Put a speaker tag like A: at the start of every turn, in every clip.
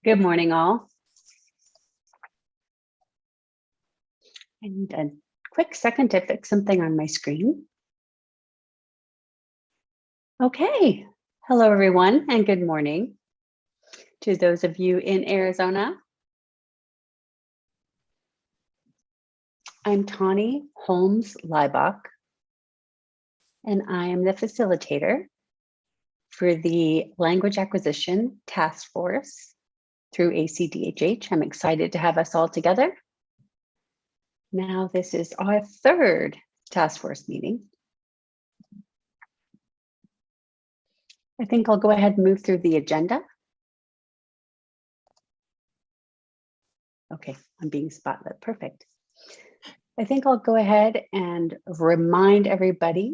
A: Good morning, all. I need a quick second to fix something on my screen. Okay. Hello, everyone, and good morning to those of you in Arizona. I'm Tawny Holmes-Leibach, and I am the facilitator for the Language Acquisition Task Force through ACDHH. I'm excited to have us all together. Now, this is our third task force meeting. I think I'll go ahead and move through the agenda. Okay, I'm being spotlit, perfect. I think I'll go ahead and remind everybody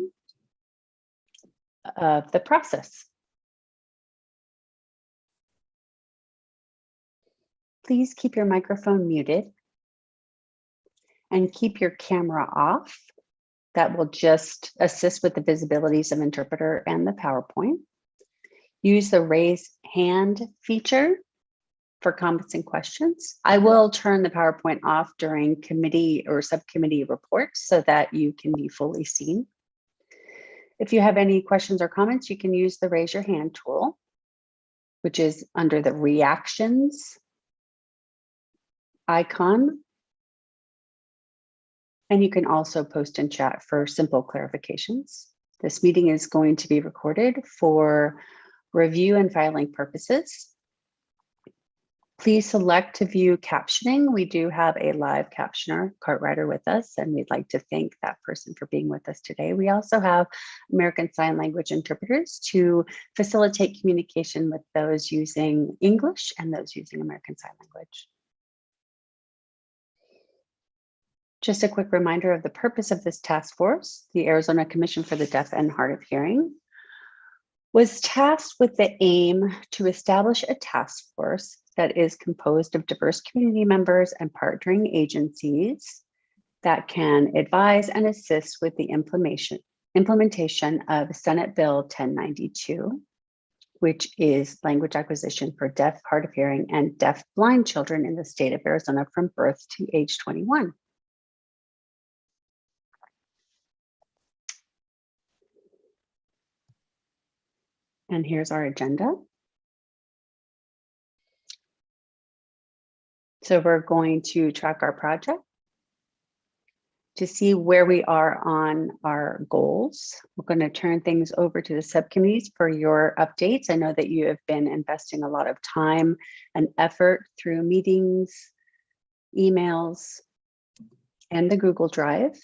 A: of the process. Please keep your microphone muted and keep your camera off. That will just assist with the visibilities of interpreter and the PowerPoint. Use the raise hand feature for comments and questions. I will turn the PowerPoint off during committee or subcommittee reports so that you can be fully seen. If you have any questions or comments, you can use the raise your hand tool, which is under the reactions icon. And you can also post in chat for simple clarifications. This meeting is going to be recorded for review and filing purposes. Please select to view captioning. We do have a live captioner, Cartwriter, with us, and we'd like to thank that person for being with us today. We also have American Sign Language interpreters to facilitate communication with those using English and those using American Sign Language. Just a quick reminder of the purpose of this task force. The Arizona Commission for the Deaf and Hard of Hearing was tasked with the aim to establish a task force that is composed of diverse community members and partnering agencies that can advise and assist with the implementation of Senate Bill 1092, which is language acquisition for deaf, hard of hearing, and deaf-blind children in the state of Arizona from birth to age 21. And here's our agenda. So we're going to track our project to see where we are on our goals. We're going to turn things over to the subcommittees for your updates. I know that you have been investing a lot of time and effort through meetings, emails, and the Google Drive.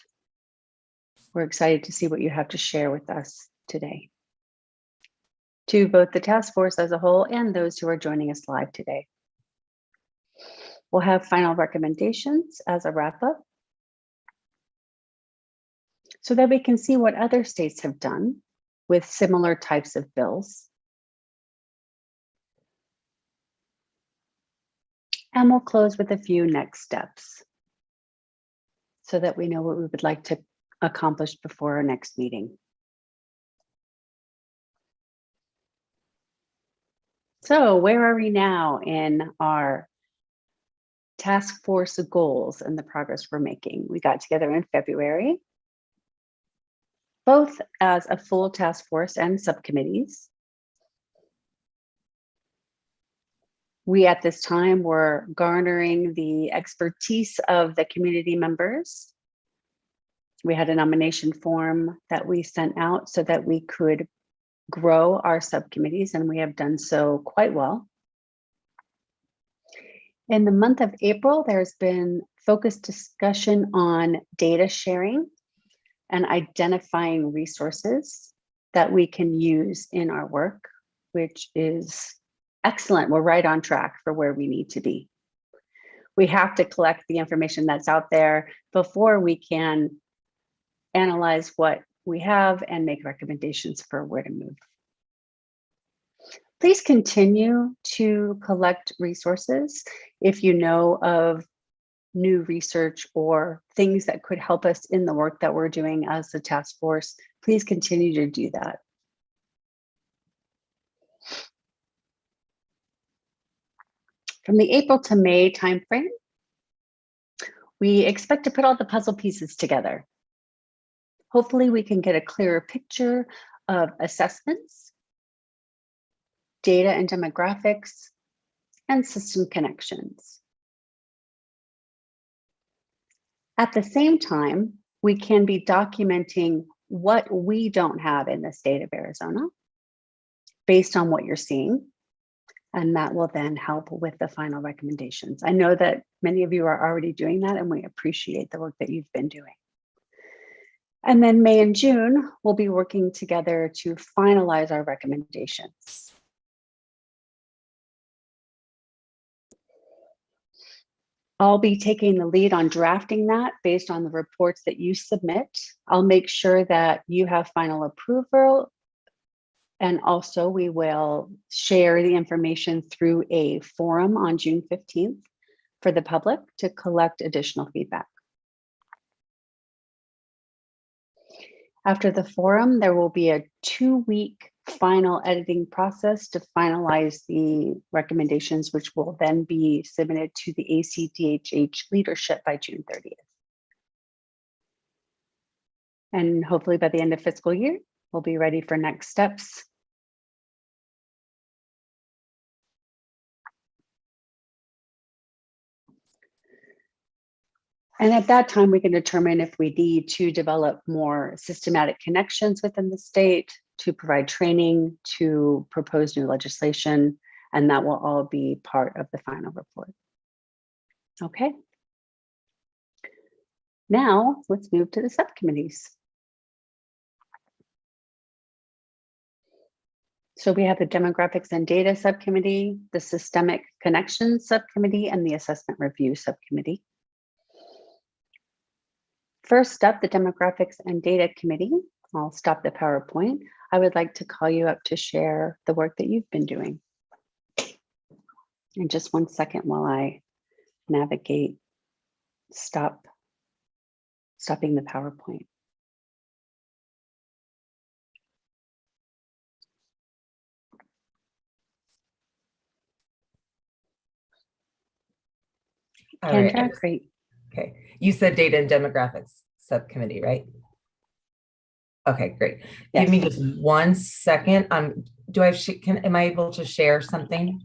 A: We're excited to see what you have to share with us today, to both the task force as a whole and those who are joining us live today. We'll have final recommendations as a wrap-up so that we can see what other states have done with similar types of bills. And we'll close with a few next steps so that we know what we would like to accomplish before our next meeting. So where are we now in our task force goals and the progress we're making? We got together in February, both as a full task force and subcommittees. We at this time were garnering the expertise of the community members. We had a nomination form that we sent out so that we could grow our subcommittees, and we have done so quite well. In the month of April, there's been focused discussion on data sharing and identifying resources that we can use in our work, which is excellent. We're right on track for where we need to be. We have to collect the information that's out there before we can analyze what we have and make recommendations for where to move. Please continue to collect resources. If you know of new research or things that could help us in the work that we're doing as the task force, please continue to do that. From the April to May timeframe, we expect to put all the puzzle pieces together. Hopefully we can get a clearer picture of assessments, data and demographics, and system connections. At the same time, we can be documenting what we don't have in the state of Arizona based on what you're seeing, and that will then help with the final recommendations. I know that many of you are already doing that, and we appreciate the work that you've been doing. And then May and June, we'll be working together to finalize our recommendations. I'll be taking the lead on drafting that based on the reports that you submit. I'll make sure that you have final approval. And also we will share the information through a forum on June 15th for the public to collect additional feedback. After the forum, there will be a 2-week final editing process to finalize the recommendations, which will then be submitted to the ACDHH leadership by June 30th. And hopefully by the end of fiscal year, we'll be ready for next steps. And at that time, we can determine if we need to develop more systematic connections within the state, to provide training, to propose new legislation, and that will all be part of the final report. Okay. Now, let's move to the subcommittees. So we have the Demographics and Data Subcommittee, the Systemic Connections Subcommittee, and the Assessment Review Subcommittee. First up, the Demographics and Data Committee. I'll stop the PowerPoint. I would like to call you up to share the work that you've been doing. In just 1 second while I navigate, stopping the PowerPoint.
B: All
A: Kendra,
B: right.
A: great.
B: Okay. You said Data and Demographics Subcommittee, right? Okay, great.
A: Yes.
B: Give me just 1 second. Am I able to share something?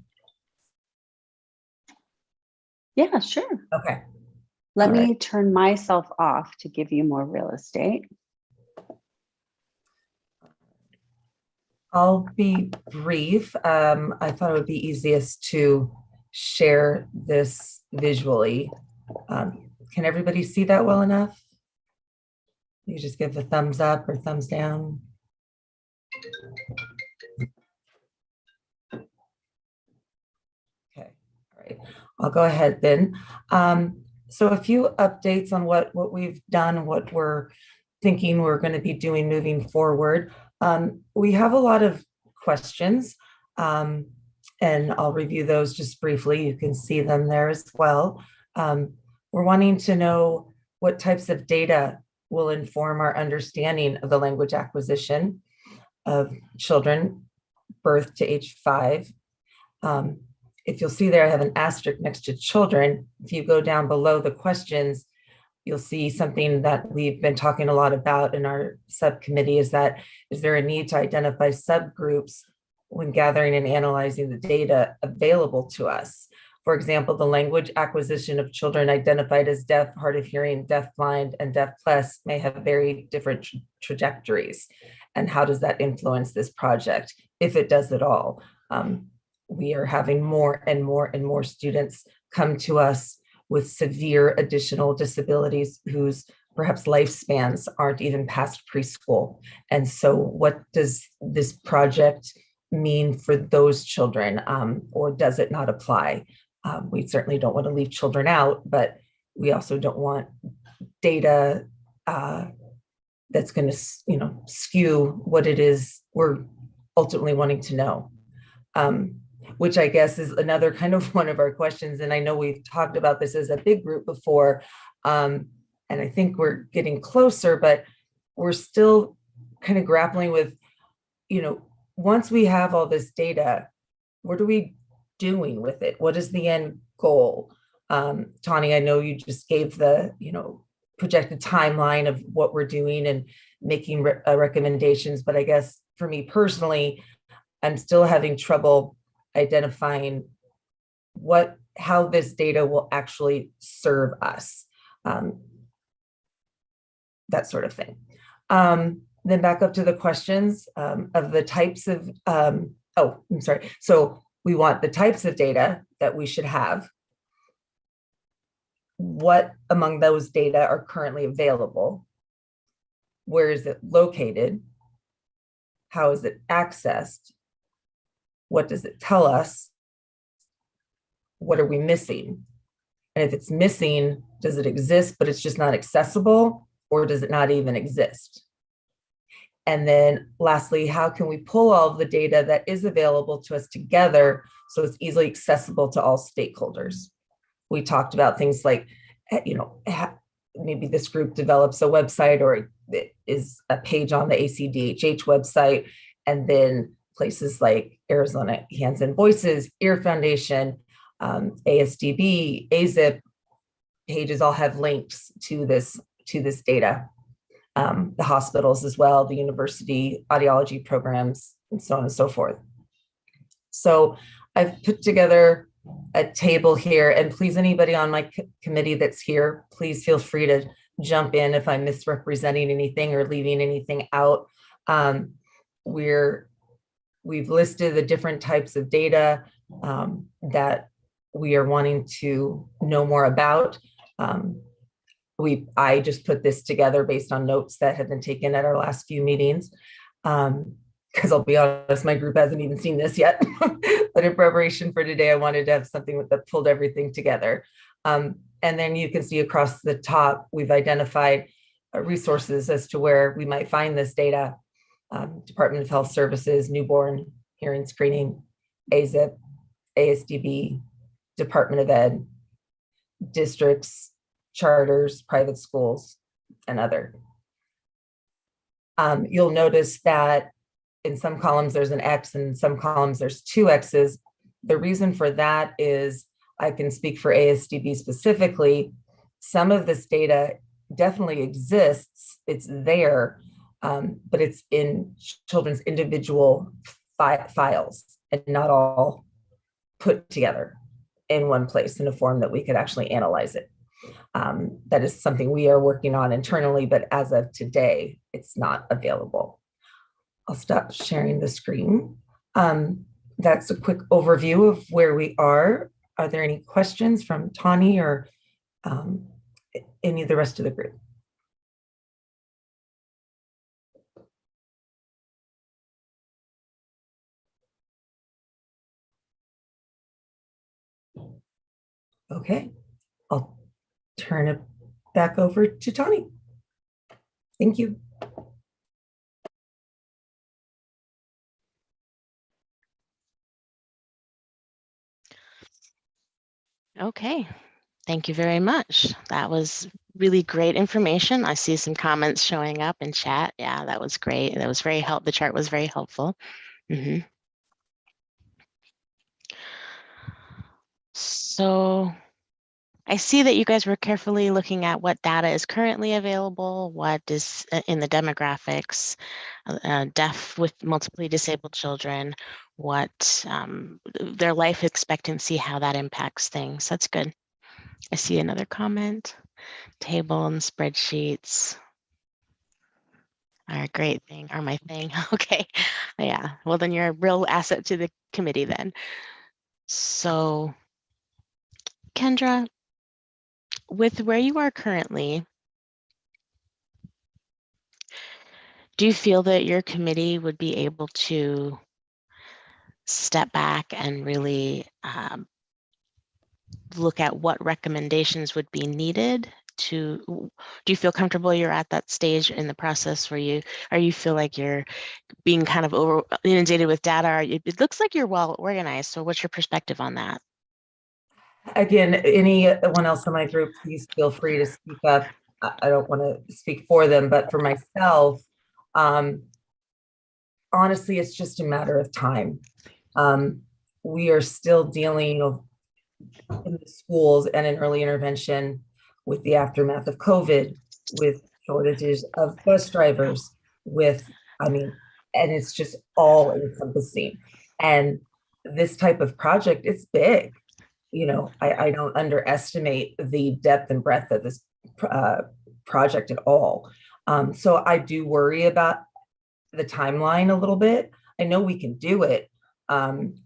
A: Yeah, sure.
B: Okay.
A: Let me turn myself off to give you more real estate.
B: I'll be brief. I thought it would be easiest to share this visually. Can everybody see that well enough? You just give a thumbs up or thumbs down. Okay, all right. I'll go ahead then. So a few updates on what we've done, what we're thinking we're going to be doing moving forward. We have a lot of questions, and I'll review those just briefly. You can see them there as well. We're wanting to know what types of data will inform our understanding of the language acquisition of children birth to age 5. If you'll see there, I have an asterisk next to children. If you go down below the questions, you'll see something that we've been talking a lot about in our subcommittee is there a need to identify subgroups when gathering and analyzing the data available to us? For example, the language acquisition of children identified as deaf, hard of hearing, deafblind, and deaf plus may have very different trajectories. And how does that influence this project, if it does at all? We are having more and more students come to us with severe additional disabilities whose perhaps lifespans aren't even past preschool. And so what does this project mean for those children, or does it not apply? We certainly don't want to leave children out, but we also don't want data that's going to, skew what it is we're ultimately wanting to know. Which I guess is another kind of one of our questions. And I know we've talked about this as a big group before, and I think we're getting closer, but we're still kind of grappling with, once we have all this data, where do we doing with it? What is the end goal? Tani, I know you just gave the, projected timeline of what we're doing and making recommendations, but I guess for me personally, I'm still having trouble identifying how this data will actually serve us, that sort of thing. Then back up to the questions of the types of, I'm sorry. So we want the types of data that we should have. What among those data are currently available? Where is it located? How is it accessed? What does it tell us? What are we missing? And if it's missing, does it exist, but it's just not accessible, or does it not even exist? And then lastly, how can we pull all of the data that is available to us together so it's easily accessible to all stakeholders? We talked about things like, maybe this group develops a website or it is a page on the ACDHH website, and then places like Arizona Hands and Voices, Ear Foundation, ASDB, AZIP pages all have links to this data. The hospitals as well, the university audiology programs, and so on and so forth. So I've put together a table here, and please, anybody on my committee that's here, please feel free to jump in if I'm misrepresenting anything or leaving anything out. We've listed the different types of data that we are wanting to know more about. I just put this together based on notes that have been taken at our last few meetings. Because I'll be honest, my group hasn't even seen this yet. But in preparation for today, I wanted to have something that pulled everything together. And then you can see across the top, we've identified resources as to where we might find this data. Department of Health Services, Newborn Hearing Screening, AZIP, ASDB, Department of Ed, districts, charters, private schools, and other. You'll notice that in some columns there's an X, and in some columns there's two X's. The reason for that is, I can speak for ASDB specifically, some of this data definitely exists, it's there, but it's in children's individual files and not all put together in one place in a form that we could actually analyze it. That is something we are working on internally, but as of today, it's not available. I'll stop sharing the screen. That's a quick overview of where we are. Are there any questions from Tani or any of the rest of the group? Okay, I'll turn it back over to Tani. Thank you.
C: Okay, thank you very much. That was really great information. I see some comments showing up in chat. Yeah, that was great. That was very helpful. The chart was very helpful. So I see that you guys were carefully looking at what data is currently available, what is in the demographics, deaf with multiply disabled children, what their life expectancy, how that impacts things. That's good. I see another comment. Table and spreadsheets are a great thing, are my thing. Okay, yeah, well then you're a real asset to the committee then. So Kendra, with where you are currently, do you feel that your committee would be able to step back and really look at what recommendations would be needed to, do you feel comfortable you're at that stage in the process where you feel like you're being kind of inundated with data? It looks like you're well organized. So what's your perspective on that?
B: Again, anyone else in my group, please feel free to speak up. I don't want to speak for them, but for myself, honestly, it's just a matter of time. we are still dealing in the schools and in early intervention with the aftermath of COVID, with shortages of bus drivers, with, I mean, and it's just all encompassing. And this type of project, it's big. You know, I don't underestimate the depth and breadth of this project at all. So I do worry about the timeline a little bit. I know we can do it.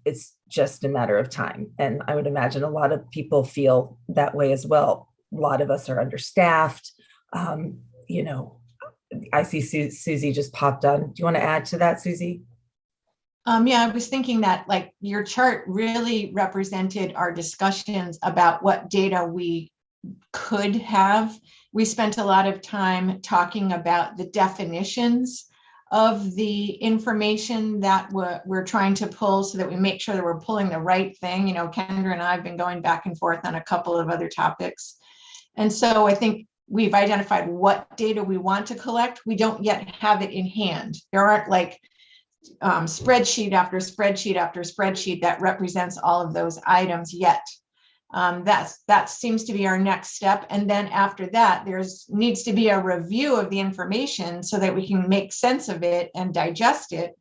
B: It's just a matter of time. And I would imagine a lot of people feel that way as well. A lot of us are understaffed. You know, I see Susie just popped on. Do you want to add to that, Susie?
D: Yeah, I was thinking that like your chart really represented our discussions about what data we could have. We spent a lot of time talking about the definitions of the information that we're trying to pull so that we make sure that we're pulling the right thing. You know, Kendra and I have been going back and forth on a couple of other topics. And so I think we've identified what data we want to collect. We don't yet have it in hand. There aren't like spreadsheet after spreadsheet after spreadsheet that represents all of those items yet. That seems to be our next step. And then after that, needs to be a review of the information so that we can make sense of it and digest it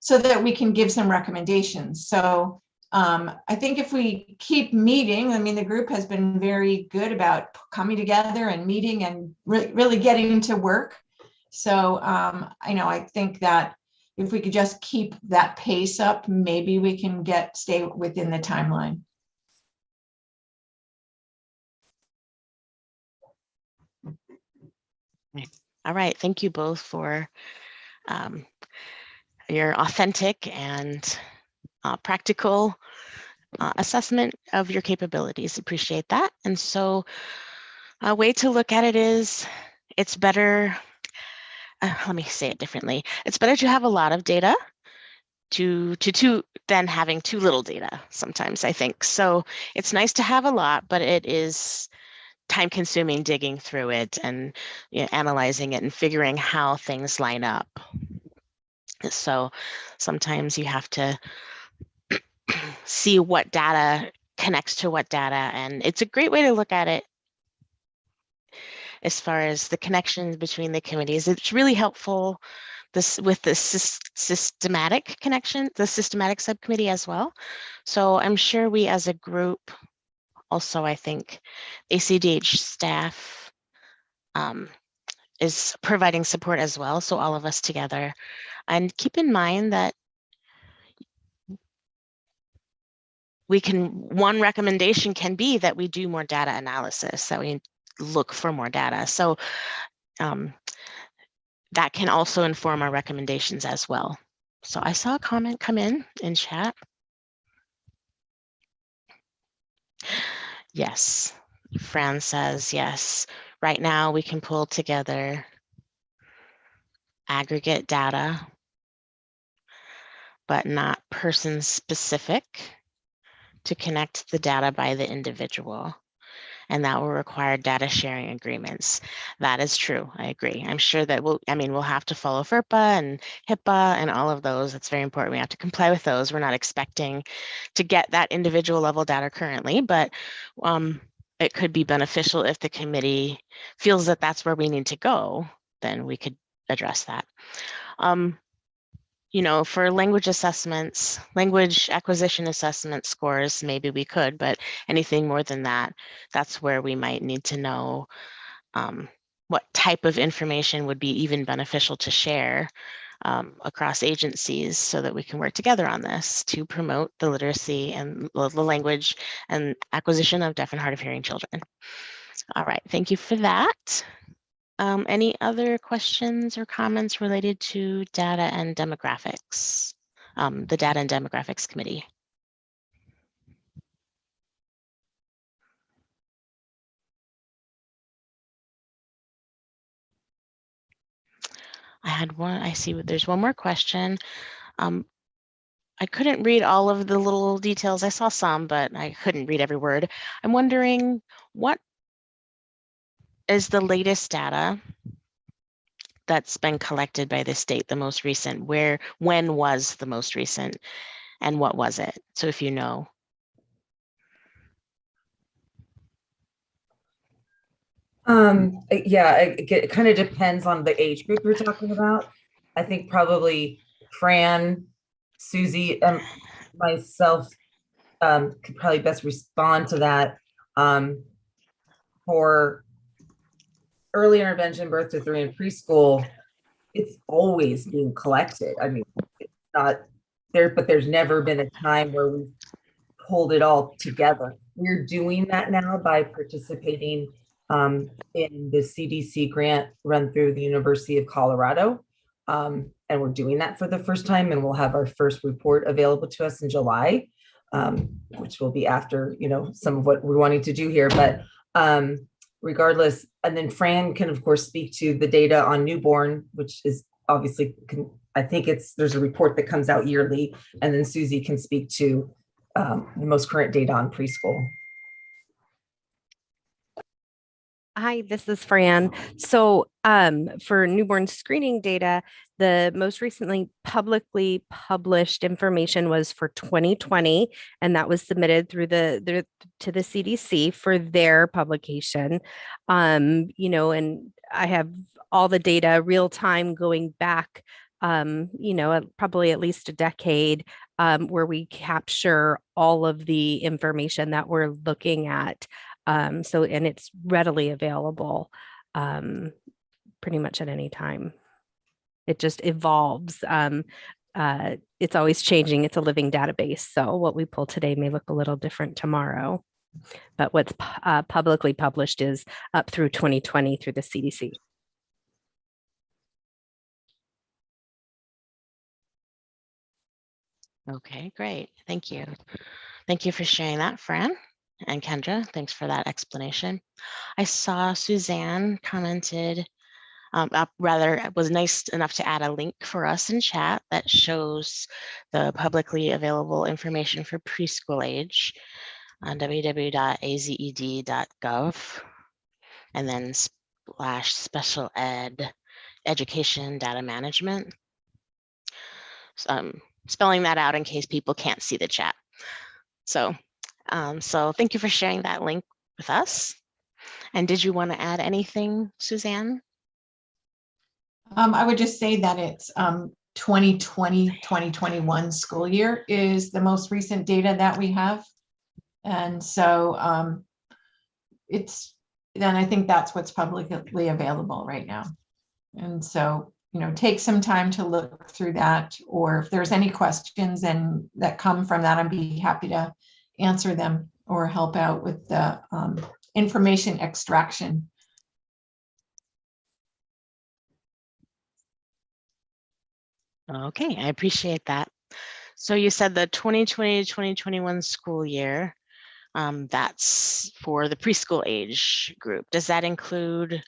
D: so that we can give some recommendations. So I think if we keep meeting, I mean, the group has been very good about coming together and meeting and really getting to work. So I think that if we could just keep that pace up, maybe we can stay within the timeline.
C: All right, thank you both for your authentic and practical assessment of your capabilities. Appreciate that. And so a way to look at it is it's better, let me say it differently. It's better to have a lot of data than having too little data sometimes, I think. So it's nice to have a lot, but it is time consuming digging through it and analyzing it and figuring how things line up. So sometimes you have to see what data connects to what data, and it's a great way to look at it as far as the connections between the committees. It's really helpful with the systematic connection, the systematic subcommittee as well. So I'm sure we as a group, also I think ACDH staff is providing support as well. So all of us together, and keep in mind that one recommendation can be that we do more data analysis, that we look for more data. So that can also inform our recommendations as well. So I saw a comment come in chat. Yes, Fran says, yes, right now we can pull together aggregate data, but not person specific to connect the data by the individual. And that will require data sharing agreements. That is true. I agree. I'm sure that we'll have to follow FERPA and HIPAA and all of those. It's very important. We have to comply with those. We're not expecting to get that individual level data currently, but it could be beneficial if the committee feels that that's where we need to go, then we could address that. For language assessments, language acquisition assessment scores, maybe we could, but anything more than that, that's where we might need to know what type of information would be even beneficial to share across agencies so that we can work together on this to promote the literacy and the language and acquisition of deaf and hard of hearing children. All right, thank you for that. Any other questions or comments related to data and demographics, the Data and Demographics Committee? I see there's one more question. I couldn't read all of the little details. I saw some, but I couldn't read every word. I'm wondering, what is the latest data that's been collected by the state, the most recent? When was the most recent? and what was it? So if you know.
B: Yeah, it kind of depends on the age group you're talking about. I think probably Fran, Susie, myself could probably best respond to that. For early intervention, birth to 3 in preschool, it's always being collected. I mean, it's not there, but there's never been a time where we've pulled it all together. We're doing that now by participating in the CDC grant run through the University of Colorado. And we're doing that for the first time, and we'll have our first report available to us in July, which will be after, some of what we're wanting to do here. But regardless, and then Fran can of course speak to the data on newborn, which is obviously, I think there's a report that comes out yearly, and then Susie can speak to the most current data on preschool.
E: Hi, this is Fran. So for newborn screening data, the most recently publicly published information was for 2020, and that was submitted through to the CDC for their publication. And I have all the data real time going back, probably at least a decade, where we capture all of the information that we're looking at. And it's readily available pretty much at any time. It just evolves. It's always changing. It's a living database. So what we pull today may look a little different tomorrow. But what's publicly published is up through 2020 through the CDC.
C: Okay, great. Thank you. Thank you for sharing that, Fran. And Kendra, thanks for that explanation. I saw Suzanne commented, was nice enough to add a link for us in chat that shows the publicly available information for preschool age on www.azed.gov, and then /special ed education data management. So, spelling that out in case people can't see the chat. So thank you for sharing that link with us. And did you want to add anything, Suzanne?
D: I would just say that it's 2020-2021 school year is the most recent data that we have. And so then I think that's what's publicly available right now. And so, take some time to look through that, or if there's any questions that come from that, I'd be happy to answer them or help out with the information extraction.
C: Okay, I appreciate that. So you said the 2020-2021 school year, that's for the preschool age group. Does that include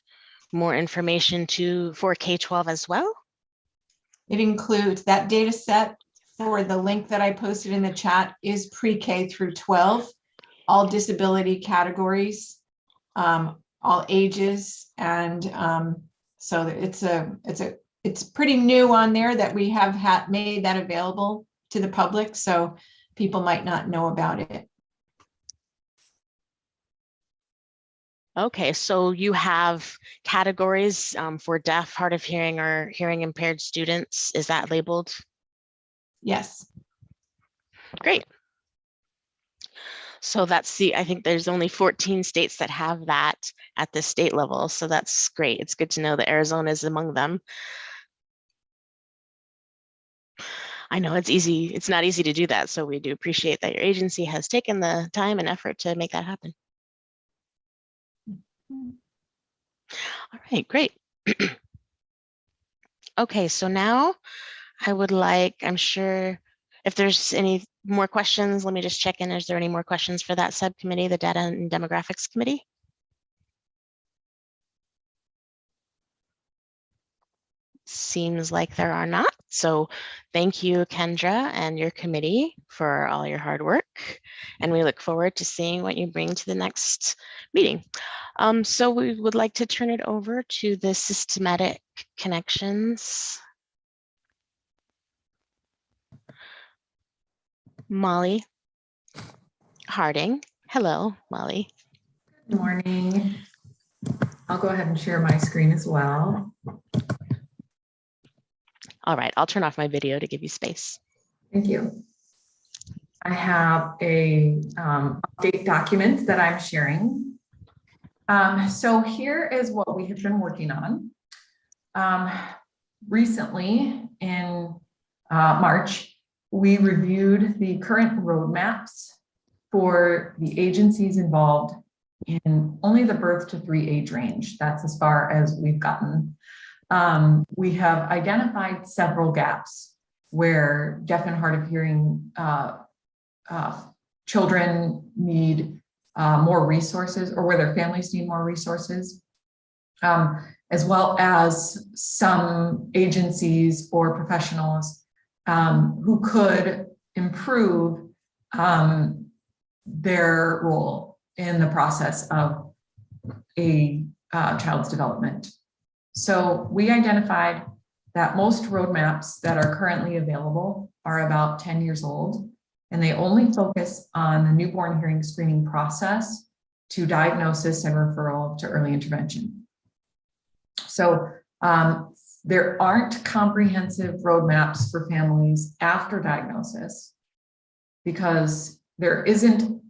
C: more information for K-12 as well?
D: It includes that data set for the link that I posted in the chat is pre-K through 12, all disability categories, all ages, and so it's pretty new on there that we have made that available to the public, so people might not know about it.
C: Okay, so you have categories for deaf, hard of hearing, or hearing impaired students. Is that labeled?
D: Yes.
C: Great. So I think there's only 14 states that have that at the state level. So that's great. It's good to know that Arizona is among them. I know it's not easy to do that. So we do appreciate that your agency has taken the time and effort to make that happen. All right, great. Okay, so now I would I'm sure if there's any more questions, let me just check in. Is there any more questions for that subcommittee, the Data and Demographics Committee? Seems like there are not. So thank you, Kendra, and your committee for all your hard work. And we look forward to seeing what you bring to the next meeting. So we would like to turn it over to the Systematic Connections. Molly Harding. Hello, Molly.
F: Good morning. I'll go ahead and share my screen as well.
C: All right, I'll turn off my video to give you space.
F: Thank you. I have a update document that I'm sharing. So here is what we have been working on. Recently in March, we reviewed the current roadmaps for the agencies involved in only the birth to 3 age range. That's as far as we've gotten. We have identified several gaps where deaf and hard of hearing children need more resources, or where their families need more resources, as well as some agencies or professionals who could improve their role in the process of a child's development. So we identified that most roadmaps that are currently available are about 10 years old, and they only focus on the newborn hearing screening process to diagnosis and referral to early intervention. So there aren't comprehensive roadmaps for families after diagnosis because there isn't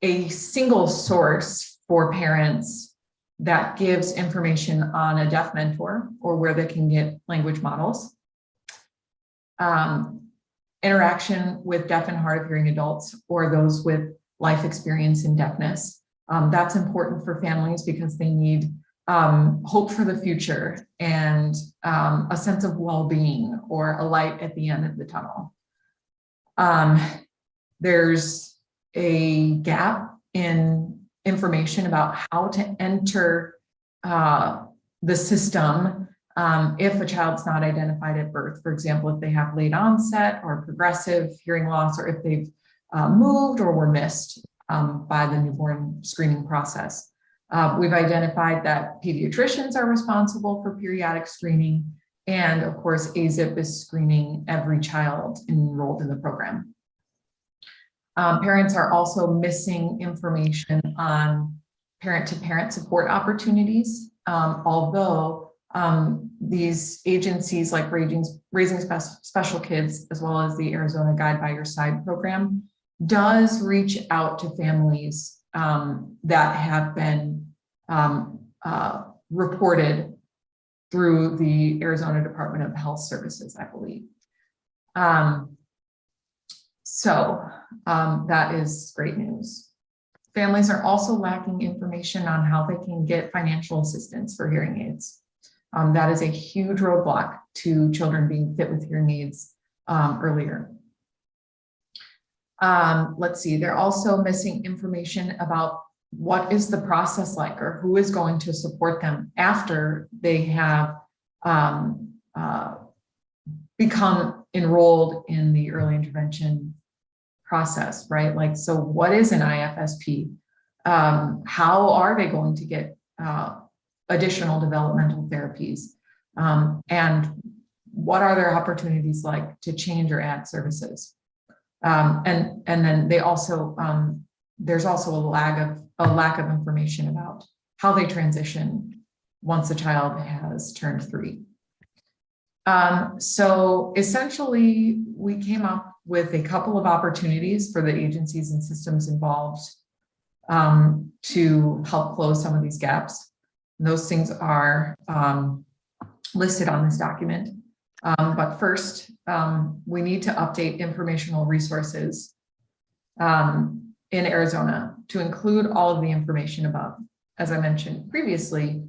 F: a single source for parents that gives information on a deaf mentor or where they can get language models. Interaction with deaf and hard of hearing adults or those with life experience in deafness. That's important for families because they need hope for the future and a sense of well-being or a light at the end of the tunnel. There's a gap in information about how to enter the system if a child's not identified at birth. For example, if they have late onset or progressive hearing loss, or if they've moved or were missed by the newborn screening process. We've identified that pediatricians are responsible for periodic screening, and of course, AZIP is screening every child enrolled in the program. Parents are also missing information on parent-to-parent support opportunities, although these agencies like Raising Special Kids, as well as the Arizona Guide by Your Side program, does reach out to families that have been reported through the Arizona Department of Health Services, I believe. So that is great news. Families are also lacking information on how they can get financial assistance for hearing aids. That is a huge roadblock to children being fit with hearing aids earlier. Let's see, they're also missing information about what is the process like, or who is going to support them after they have become enrolled in the early intervention process, right? Like, so what is an IFSP? How are they going to get additional developmental therapies? And what are their opportunities like to change or add services? And then they also, there's also a lack of information about how they transition once a child has turned 3. So essentially, we came up with a couple of opportunities for the agencies and systems involved to help close some of these gaps. And those things are listed on this document. But first, we need to update informational resources in Arizona to include all of the information above. As I mentioned previously,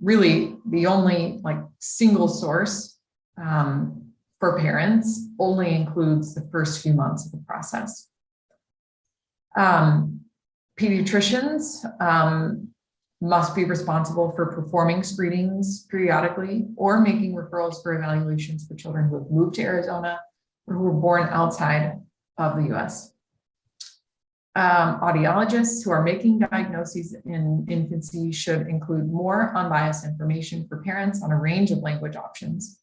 F: really the only single source for parents only includes the first few months of the process. Pediatricians must be responsible for performing screenings periodically or making referrals for evaluations for children who have moved to Arizona or who were born outside of the US. Audiologists who are making diagnoses in infancy should include more unbiased information for parents on a range of language options.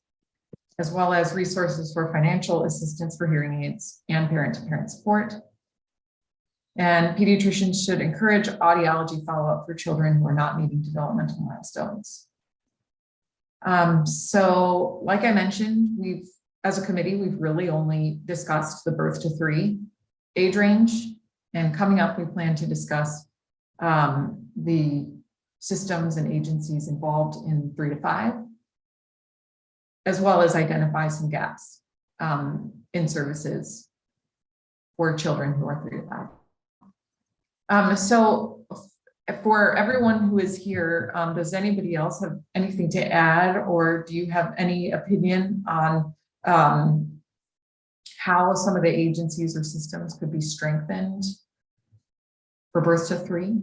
F: as well as resources for financial assistance for hearing aids and parent-to-parent support. And pediatricians should encourage audiology follow-up for children who are not meeting developmental milestones. So like I mentioned, as a committee, we've really only discussed the birth to 3 age range. And coming up, we plan to discuss the systems and agencies involved in 3 to 5, as well as identify some gaps in services for children who are 3 to 5. So for everyone who is here, does anybody else have anything to add, or do you have any opinion on how some of the agencies or systems could be strengthened for birth to 3?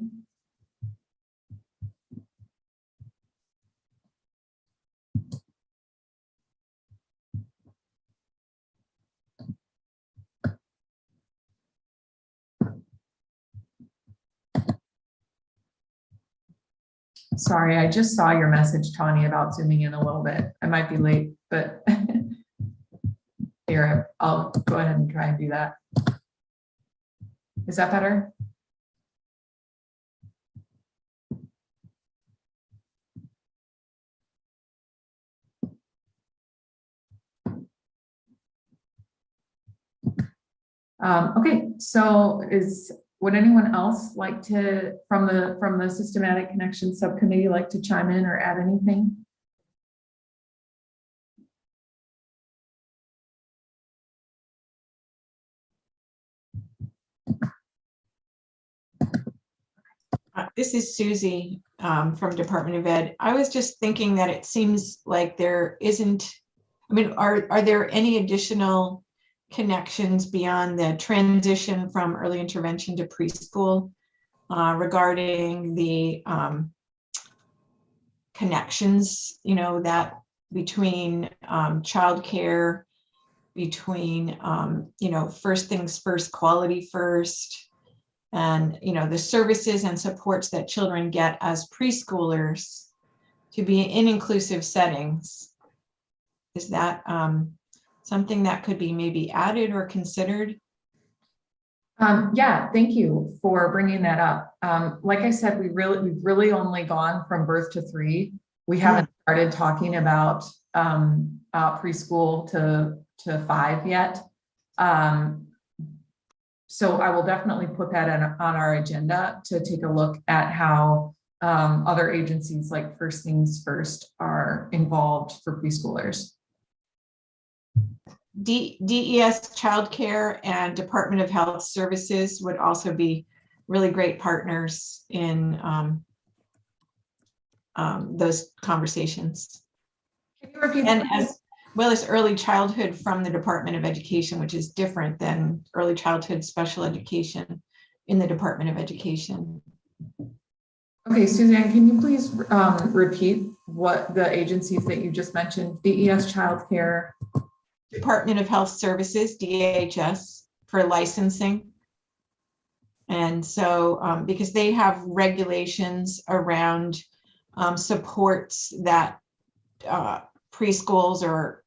F: Sorry, I just saw your message, Tanya, about zooming in a little bit. I might be late, but here, I'll go ahead and try and do that. Is that better? Okay, so would anyone else like to, from the Systematic Connections Subcommittee, like to chime in or add anything?
D: This is Susie from Department of Ed. I was just thinking that it seems like there isn't, I mean, are there any additional connections beyond the transition from early intervention to preschool regarding the connections, that between childcare, between, first things first, quality first, and, the services and supports that children get as preschoolers to be in inclusive settings? Is that something that could be maybe added or considered?
F: Yeah, thank you for bringing that up. Like I said, we've really only gone from birth to 3. We haven't started talking about preschool to 5 yet. So I will definitely put that on our agenda to take a look at how other agencies like First Things First are involved for preschoolers.
D: DES Childcare and Department of Health Services would also be really great partners in those conversations.
F: Can you repeat
D: and
F: that?
D: as well as early childhood from the Department of Education, which is different than early childhood special education in the Department of Education.
F: Okay, Suzanne, can you please repeat what the agencies that you just mentioned? DES Childcare.
D: Department of Health Services, DHS, for licensing. And so because they have regulations around supports that preschools or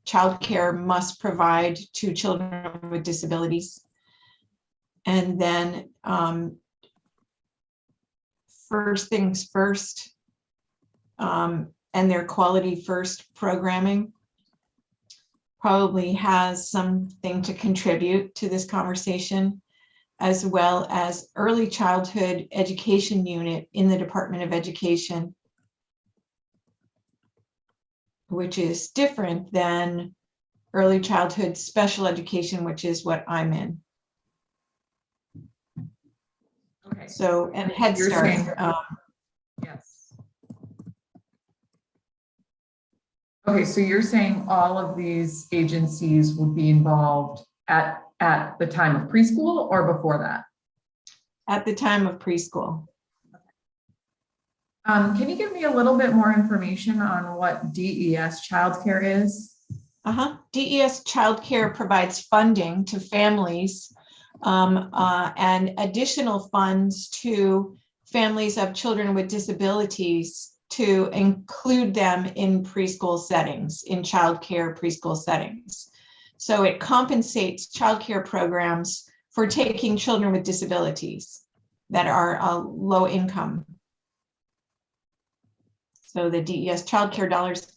D: childcare must provide to children with disabilities. And then First Things First and their Quality First programming probably has something to contribute to this conversation, as well as Early Childhood Education Unit in the Department of Education, which is different than Early Childhood Special Education, which is what I'm in.
F: Okay.
D: So, and Head
F: You're
D: Start.
F: saying- Yes. Okay, so you're saying all of these agencies would be involved at the time of preschool or before that?
D: At the time of preschool.
F: Can you give me a little bit more information on what DES childcare is?
D: DES childcare provides funding to families and additional funds to families of children with disabilities to include them in preschool settings, in childcare preschool settings. So it compensates childcare programs for taking children with disabilities that are low income. So the DES childcare dollars,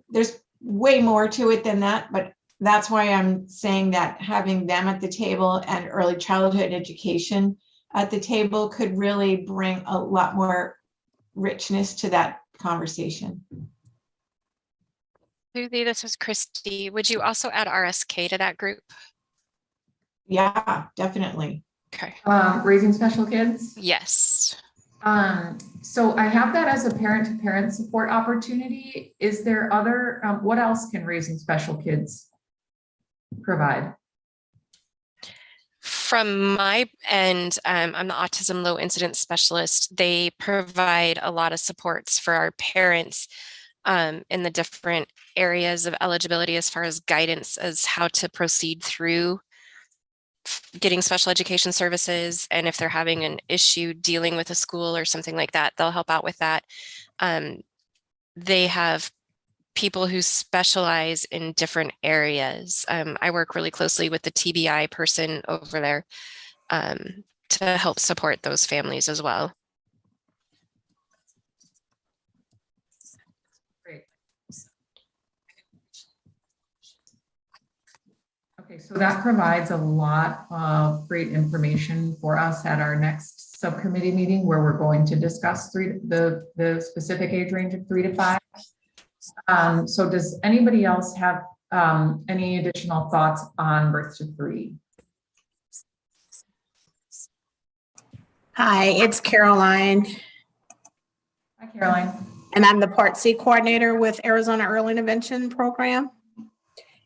D: there's way more to it than that, but that's why I'm saying that having them at the table and early childhood education at the table could really bring a lot more richness to that conversation.
G: Susie, this is Christy. Would you also add RSK to that group?
D: Yeah, definitely.
G: Okay.
F: Raising special kids.
G: Yes.
F: So I have that as a parent-to-parent support opportunity. Is there other, what else can Raising Special Kids provide?
G: From my end, I'm the autism low incidence specialist. They provide a lot of supports for our parents in the different areas of eligibility as far as guidance as how to proceed through getting special education services. And if they're having an issue dealing with a school or something like that, they'll help out with that. They have people who specialize in different areas. I work really closely with the TBI person over there to help support those families as well.
F: Great. Okay, so that provides a lot of great information for us at our next subcommittee meeting, where we're going to discuss the specific age range of 3 to 5. So does anybody else have any additional thoughts on birth to 3?
H: Hi, it's Caroline,
F: Hi, Caroline.
H: and I'm the Part C coordinator with Arizona Early Intervention Program.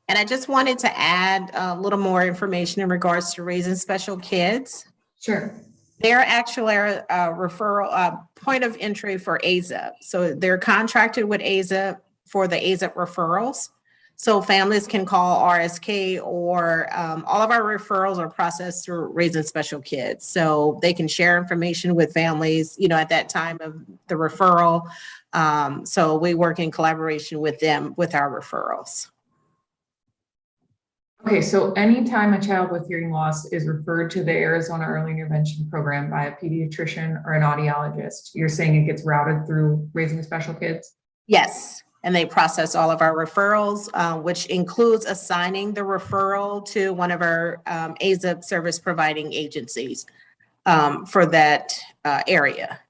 H: And I just wanted to add a little more information in regards to Raising Special Kids.
F: Sure.
H: They're actually a referral point of entry for AZEP. So they're contracted with AZEP for the AZEP referrals. So families can call RSK, or all of our referrals are processed through Raising Special Kids. So they can share information with families, you know, at that time of the referral. So we work in collaboration with them with our referrals.
F: Okay, so anytime a child with hearing loss is referred to the Arizona Early Intervention Program by a pediatrician or an audiologist, you're saying it gets routed through Raising Special Kids?
H: Yes, and they process all of our referrals, which includes assigning the referral to one of our AZEP service providing agencies for that area.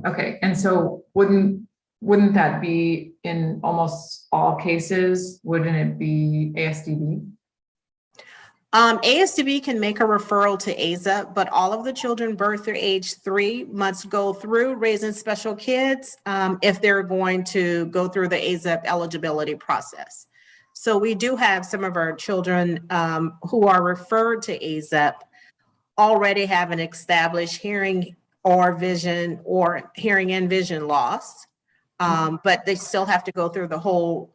F: Okay, and so wouldn't that be in almost all cases? Wouldn't it be ASDB?
H: ASDB can make a referral to AZEP, but all of the children birth through age 3 must go through Raising Special Kids if they're going to go through the AZEP eligibility process. So we do have some of our children who are referred to AZEP already have an established hearing or vision or hearing and vision loss. But they still have to go through the whole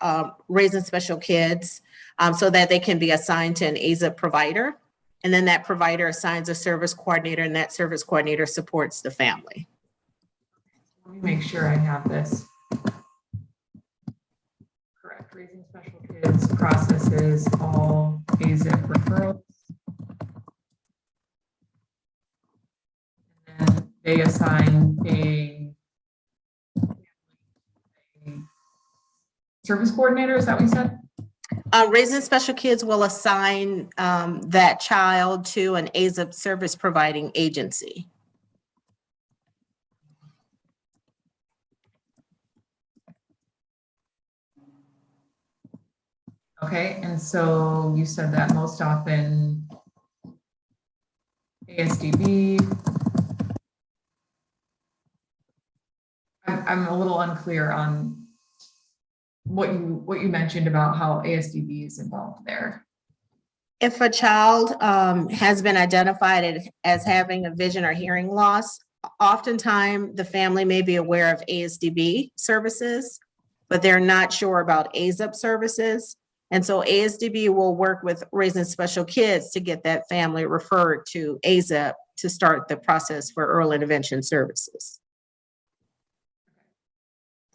H: Raising Special Kids so that they can be assigned to an AZEP provider. And then that provider assigns a service coordinator, and that service coordinator supports the family.
F: Let me make sure I have this correct. Raising Special Kids processes all AZEP referrals. And then they assign a service coordinator, is that what you said?
H: Raising Special Kids will assign that child to an AZEP service providing agency.
F: Okay, and so you said that most often ASDB. I'm a little unclear on what you mentioned about how ASDB is involved there.
H: If a child has been identified as having a vision or hearing loss, oftentimes the family may be aware of ASDB services, but they're not sure about AZEP services. And so ASDB will work with Raising Special Kids to get that family referred to AZEP to start the process for early intervention services.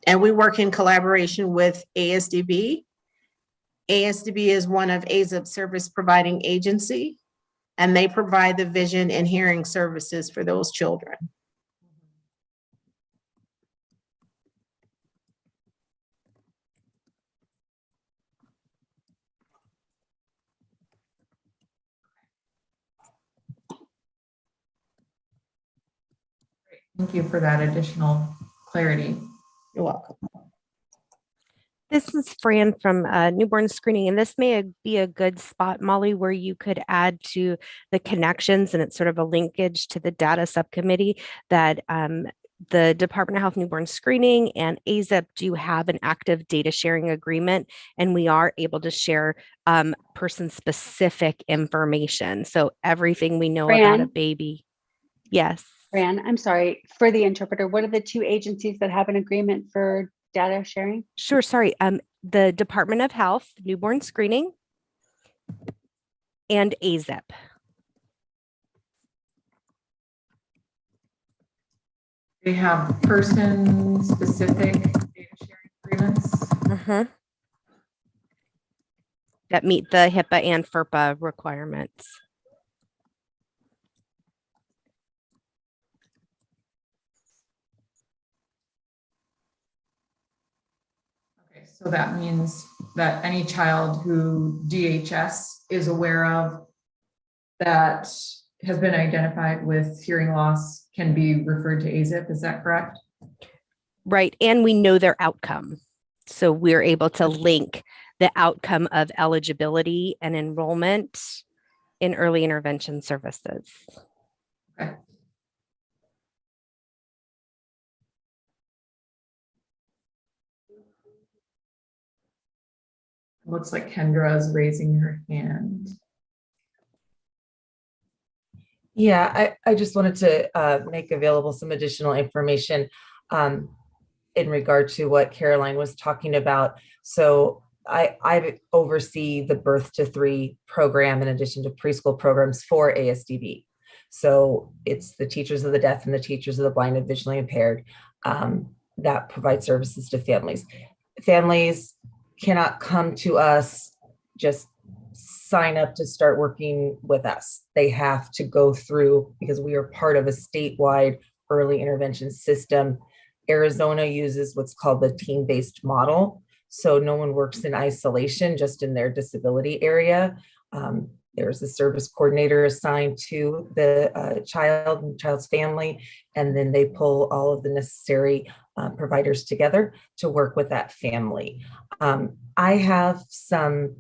H: And we work in collaboration with ASDB. ASDB is one of AZEP's service providing agency, and they provide the vision and hearing services for those children.
F: Thank you for that additional clarity.
H: You're welcome.
E: This is Fran from Newborn Screening, and this may be a good spot, Molly, where you could add to the connections, and it's sort of a linkage to the data subcommittee that the Department of Health Newborn Screening and AZEP do have an active data sharing agreement, and we are able to share person-specific information. So everything we know about a
A: Fran?
E: baby. Yes.
A: Fran, I'm sorry, for the interpreter, what are the two agencies that have an agreement for data sharing?
E: Sure. Sorry. The Department of Health, Newborn Screening, and AZEP.
F: They have person-specific data sharing agreements.
E: That meet the HIPAA and FERPA requirements.
F: Okay, so that means that any child who DHS is aware of that has been identified with hearing loss can be referred to AZEP, is that correct?
E: Right. And we know their outcome. So we're able to link the outcome of eligibility and enrollment in early intervention services.
F: Okay. Looks like Kendra is raising her hand.
B: Yeah, I just wanted to make available some additional information in regard to what Caroline was talking about. So I oversee the Birth to 3 program in addition to preschool programs for ASDB. So it's the teachers of the deaf and the teachers of the blind and visually impaired that provide services to families. Families cannot come to us, just sign up to start working with us. They have to go through, because we are part of a statewide early intervention system. Arizona uses what's called the team-based model. So no one works in isolation, just in their disability area. There's a service coordinator assigned to the child and child's family, and then they pull all of the necessary providers together to work with that family. I have some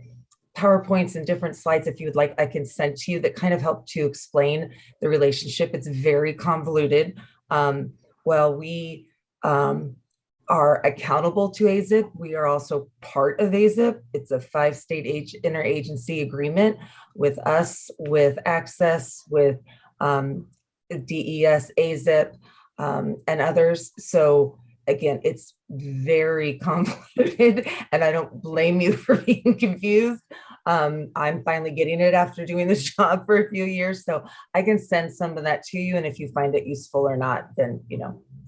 B: PowerPoints and different slides, if you would like, I can send to you that kind of help to explain the relationship. It's very convoluted. Well, we are accountable to AZEP. We are also part of AZEP. It's a 5-state interagency agreement with us, with Access, with DES, AZEP, and others. So again, it's very convoluted, and I don't blame you for being confused. I'm finally getting it after doing this job for a few years, so I can send some of that to you. And if you find it useful or not, then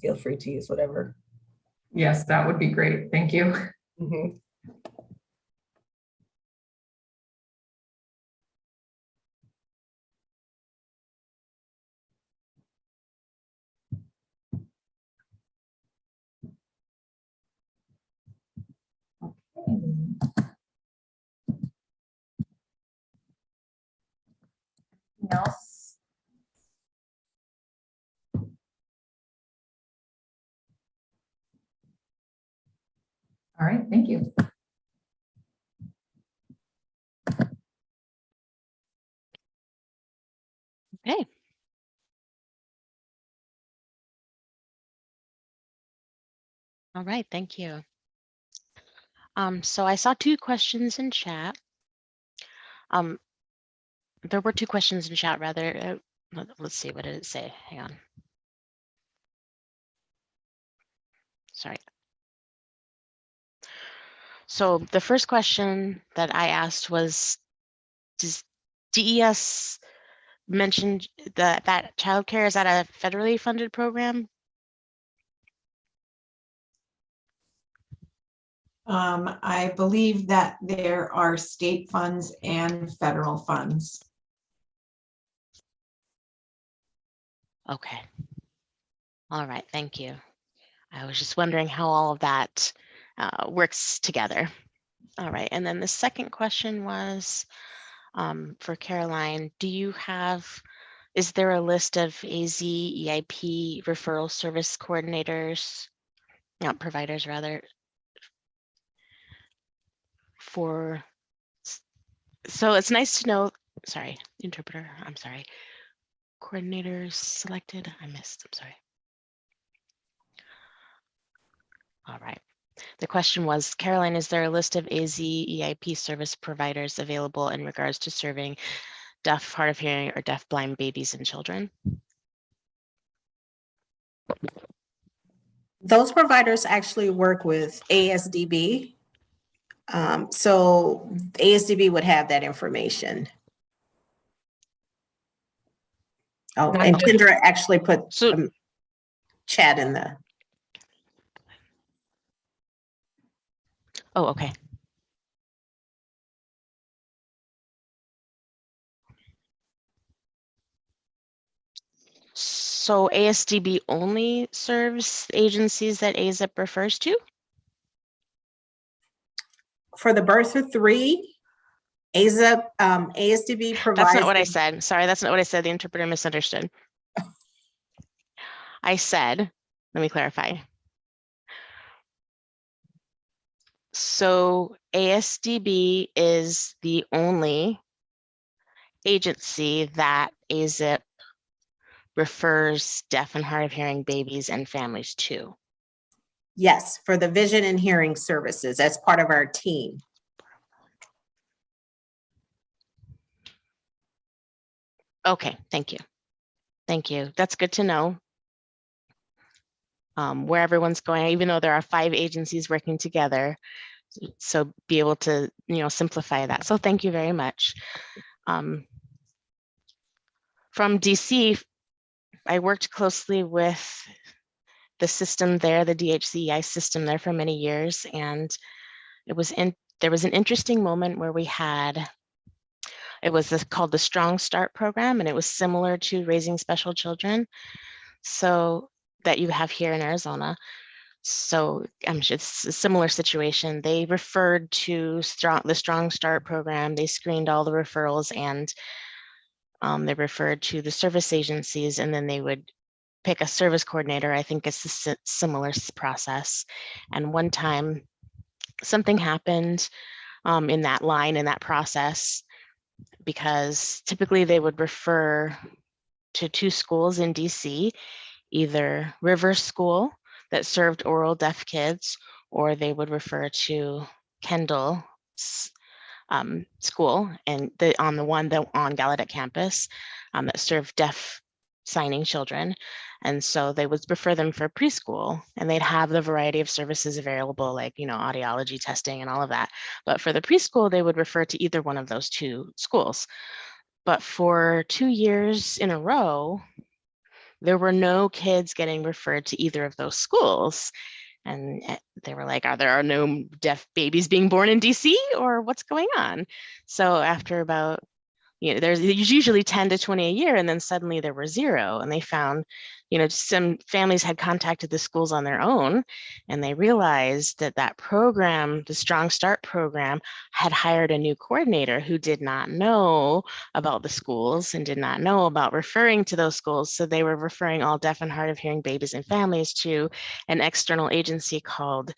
B: feel free to use whatever.
F: Yes, that would be great. Thank you.
B: Mm-hmm.
F: Anything else? All right, thank you.
C: Okay. All right, thank you. So I saw 2 questions in chat. There were 2 questions in chat, rather. Let's see, what did it say? Hang on. Sorry. So the first question that I asked was, does DES mentioned that childcare, is that a federally funded program?
D: I believe that there are state funds and federal funds.
C: Okay. All right, thank you. I was just wondering how all of that works together. All right, and then the second question was for Caroline, is there a list of AZ EIP referral service coordinators, providers rather, so it's nice to know, sorry, interpreter, I'm sorry. Coordinators selected, I missed, I'm sorry. All right. The question was, Caroline, is there a list of AZ EIP service providers available in regards to serving deaf, hard of hearing, or deaf-blind babies and children?
H: Those providers actually work with ASDB. So ASDB would have that information. Oh, and Kendra actually put chat in the.
C: Oh, okay. So ASDB only serves agencies that AZIP refers to?
H: For the birth of 3, AZIP, ASDB provides.
C: That's not what I said. Sorry, that's not what I said. The interpreter misunderstood. I said, let me clarify. So ASDB is the only agency that AZIP refers deaf and hard of hearing babies and families to.
H: Yes, for the vision and hearing services as part of our team.
C: Okay, thank you. Thank you. That's good to know where everyone's going, even though there are 5 agencies working together. So be able to, simplify that. So thank you very much. From DC, I worked closely with the system there, the DHCEI system there for many years. And there was an interesting moment where it was called the Strong Start program, and it was similar to Raising Special Children, so that you have here in Arizona. So it's a similar situation. They referred to the Strong Start program. They screened all the referrals, and they referred to the service agencies, and then they would pick a service coordinator. I think it's a similar process. And one time something happened in that process, because typically they would refer to 2 schools in DC, either River School that served oral deaf kids, or they would refer to Kendall School and on Gallaudet campus that served deaf signing children. And so they would refer them for preschool, and they'd have the variety of services available, like, audiology testing and all of that. But for the preschool, they would refer to either one of those 2 schools. But for 2 years in a row, there were no kids getting referred to either of those schools. And they were like, are there no deaf babies being born in DC, or what's going on? So after about, there's usually 10 to 20 a year, and then suddenly there were 0. And they found, some families had contacted the schools on their own, and they realized that program, the Strong Start program, had hired a new coordinator who did not know about the schools and did not know about referring to those schools. So they were referring all deaf and hard of hearing babies and families to an external agency called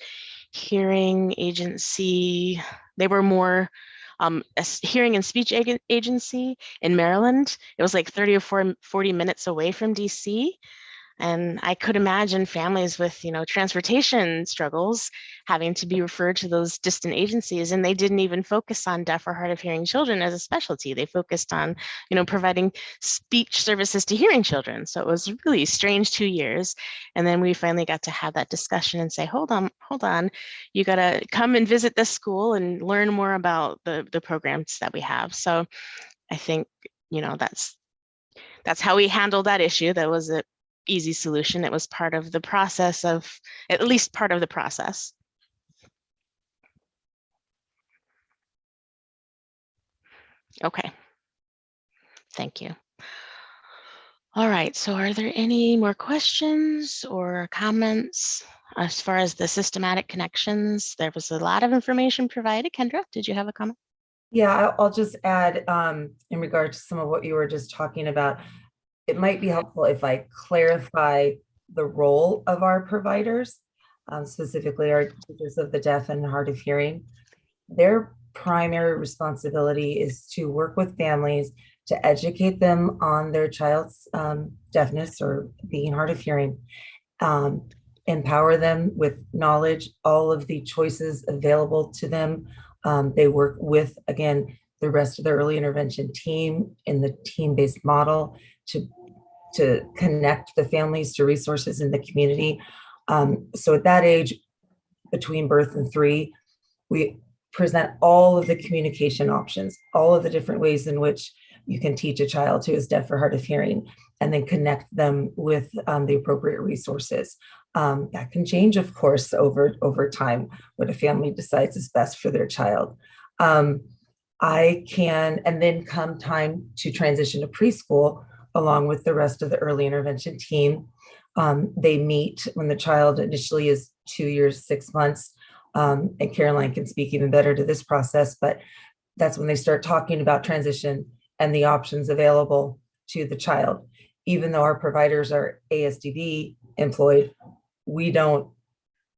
C: Hearing Agency. They were more a hearing and speech agency in Maryland. It was like 30 or 40 minutes away from DC. And I could imagine families with, transportation struggles having to be referred to those distant agencies. And they didn't even focus on deaf or hard of hearing children as a specialty. They focused on, providing speech services to hearing children. So it was really strange 2 years. And then we finally got to have that discussion and say, hold on, you got to come and visit this school and learn more about the programs that we have. So I think, that's that's how we handled that issue. That was an easy solution. It was part of the process of, at least part of the process. Okay, thank you. All right, so are there any more questions or comments as far as the systematic connections? There was a lot of information provided. Kendra, did you have a comment?
B: Yeah, I'll just add in regard to some of what you were just talking about. It might be helpful if I clarify the role of our providers, specifically our teachers of the deaf and hard of hearing. Their primary responsibility is to work with families to educate them on their child's deafness or being hard of hearing, empower them with knowledge, all of the choices available to them. They work with, again, the rest of the early intervention team in the team-based model to connect the families to resources in the community. So at that age, between birth and 3, we present all of the communication options, all of the different ways in which you can teach a child who is deaf or hard of hearing, and then connect them with the appropriate resources. That can change, of course, over time, what a family decides is best for their child. I can, and then come time to transition to preschool, along with the rest of the early intervention team. They meet when the child initially is 2 years, 6 months, and Caroline can speak even better to this process, but that's when they start talking about transition and the options available to the child. Even though our providers are ASDB employed, we don't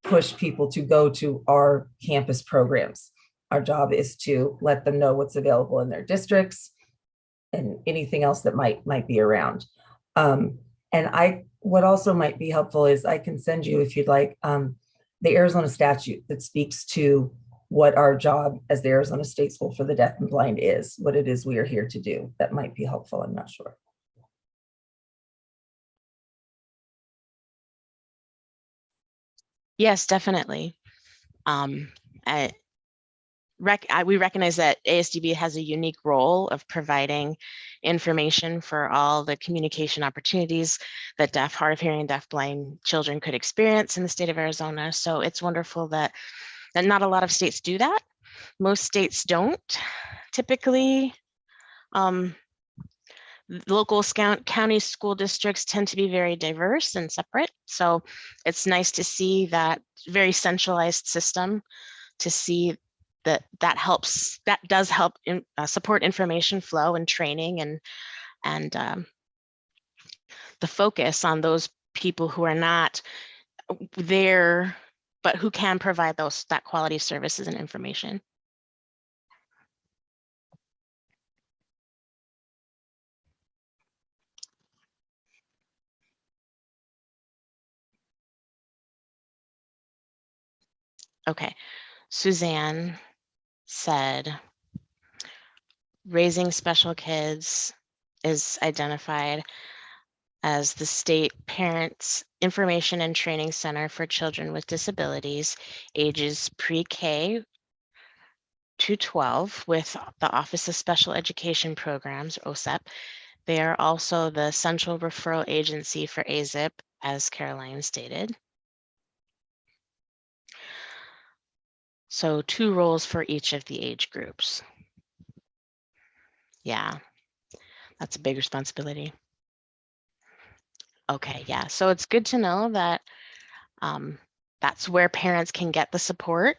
B: push people to go to our campus programs. Our job is to let them know what's available in their districts and anything else that might be around. And what also might be helpful is I can send you, if you'd like, the Arizona statute that speaks to what our job as the Arizona State School for the Deaf and Blind is, what it is we are here to do. That might be helpful, I'm not sure.
C: Yes, definitely. We recognize that ASDB has a unique role of providing information for all the communication opportunities that deaf, hard of hearing, and deaf-blind children could experience in the state of Arizona. So it's wonderful that not a lot of states do that. Most states don't. Typically, local county school districts tend to be very diverse and separate. So it's nice to see that very centralized system, to see that does help support information flow and training and the focus on those people who are not there, but who can provide that quality services and information. Okay, Suzanne said, raising special kids is identified as the state parents information and training center for children with disabilities, ages pre-K to 12, with the Office of Special Education Programs, OSEP. They are also the central referral agency for AZIP, as Caroline stated. So 2 roles for each of the age groups. Yeah, that's a big responsibility. Okay, yeah, so it's good to know that that's where parents can get the support,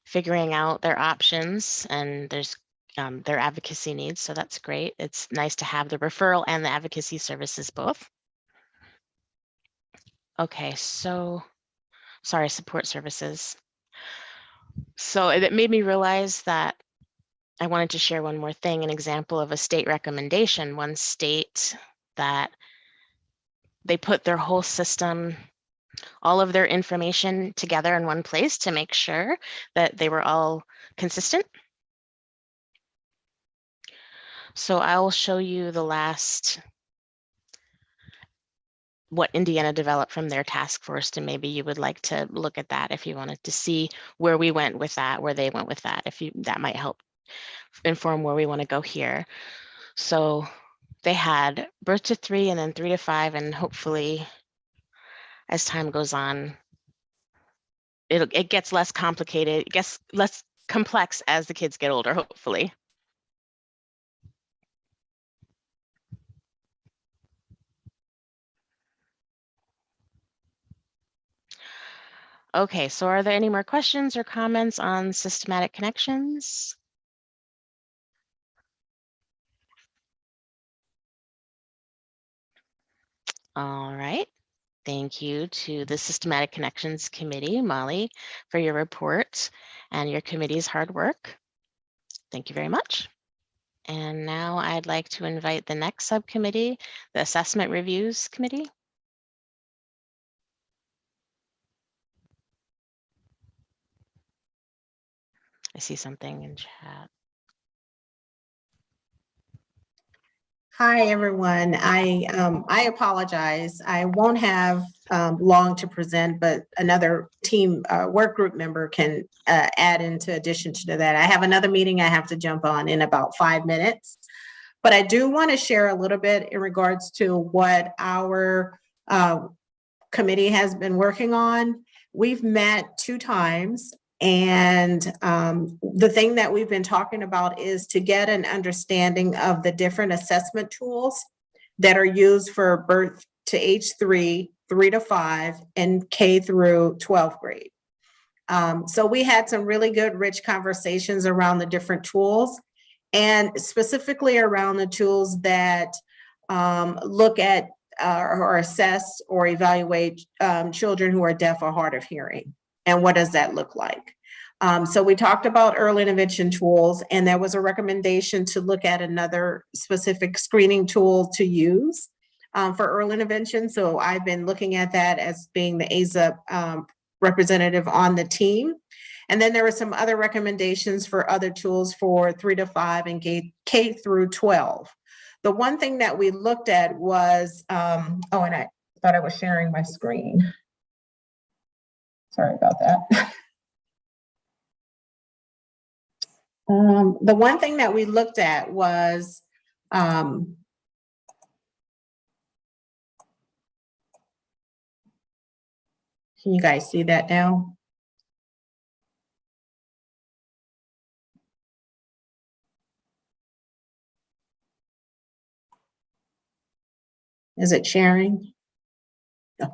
C: figuring out their options, and there's their advocacy needs, so that's great. It's nice to have the referral and the advocacy services both. Okay, so, sorry, support services. So it made me realize that I wanted to share one more thing, an example of a state recommendation. One state that they put their whole system, all of their information together in one place to make sure that they were all consistent. So I'll show you the last, what Indiana developed from their task force, and maybe you would like to look at that if you wanted to see where we went with that, where they went with that, that might help inform where we want to go here. So they had birth to 3 and then 3 to 5, and hopefully as time goes on, it gets less complicated, it gets less complex as the kids get older, hopefully. Okay, so are there any more questions or comments on systematic connections? All right. Thank you to the Systematic Connections Committee, Molly, for your report and your committee's hard work. Thank you very much. And now I'd like to invite the next subcommittee, the Assessment Reviews Committee. I see something in chat.
H: Hi, everyone. I apologize. I won't have long to present, but another team work group member can add into addition to that. I have another meeting I have to jump on in about 5 minutes. But I do want to share a little bit in regards to what our committee has been working on. We've met 2 times. And the thing that we've been talking about is to get an understanding of the different assessment tools that are used for birth to age 3, 3 to 5, and K through 12th grade. So we had some really good, rich conversations around the different tools, and specifically around the tools that look at or assess or evaluate children who are deaf or hard of hearing. And what does that look like? So we talked about early intervention tools, and there was a recommendation to look at another specific screening tool to use for early intervention. So I've been looking at that as being the AZEP representative on the team. And then there were some other recommendations for other tools for 3 to 5 and K through 12. The one thing that we looked at was, and I thought I was sharing my screen. Sorry about that. The one thing that we looked at was can you guys see that now? Is it sharing? Okay.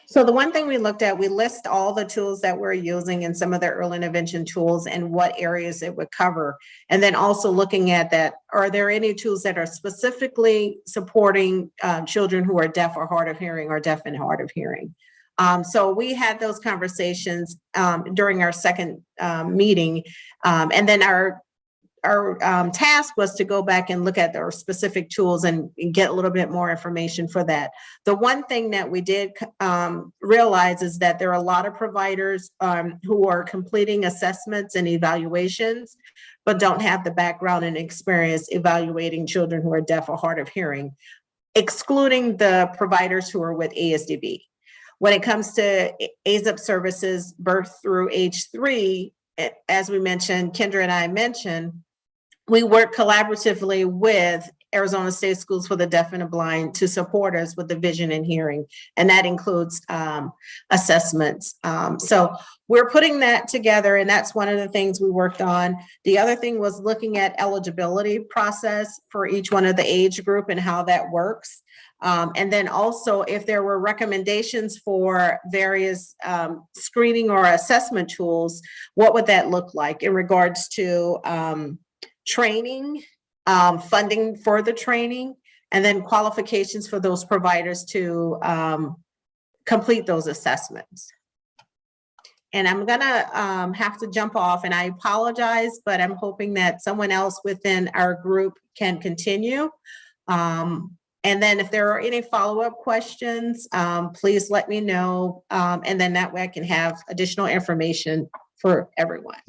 H: So the one thing we looked at, we list all the tools that we're using and some of the early intervention tools and what areas it would cover. And then also looking at that, are there any tools that are specifically supporting children who are deaf or hard of hearing or deaf and hard of hearing? So we had those conversations during our second meeting. And then our task was to go back and look at our specific tools and get a little bit more information for that. The one thing that we did realize is that there are a lot of providers who are completing assessments and evaluations, but don't have the background and experience evaluating children who are deaf or hard of hearing, excluding the providers who are with ASDB. When it comes to AZEP services, birth through age 3, as we mentioned, Kendra and I mentioned, we work collaboratively with Arizona State Schools for the Deaf and the Blind to support us with the vision and hearing, and that includes assessments. So we're putting that together, and that's one of the things we worked on. The other thing was looking at eligibility process for each one of the age group and how that works. And then also if there were recommendations for various screening or assessment tools, what would that look like in regards to training, funding for the training, and then qualifications for those providers to complete those assessments. And I'm gonna have to jump off, and I apologize, but I'm hoping that someone else within our group can continue. And then if there are any follow-up questions, please let me know. And then that way I can have additional information for everyone.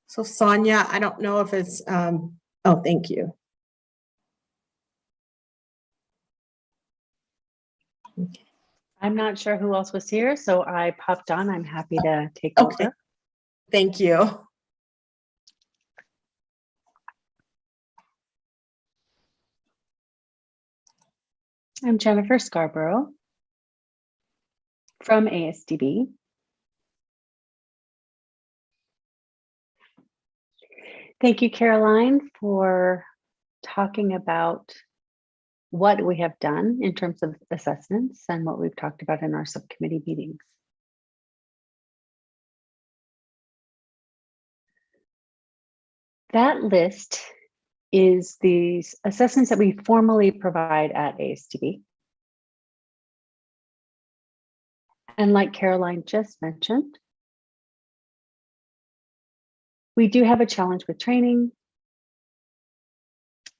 H: So Sonia, I don't know if it's, oh, thank you.
A: I'm not sure who else was here, so I popped on. I'm happy to take
H: Okay.
A: over.
H: Thank you.
A: I'm Jennifer Scarborough from ASDB. Thank you, Caroline, for talking about what we have done in terms of assessments and what we've talked about in our subcommittee meetings. That list is the assessments that we formally provide at ASDB. And like Caroline just mentioned, we do have a challenge with training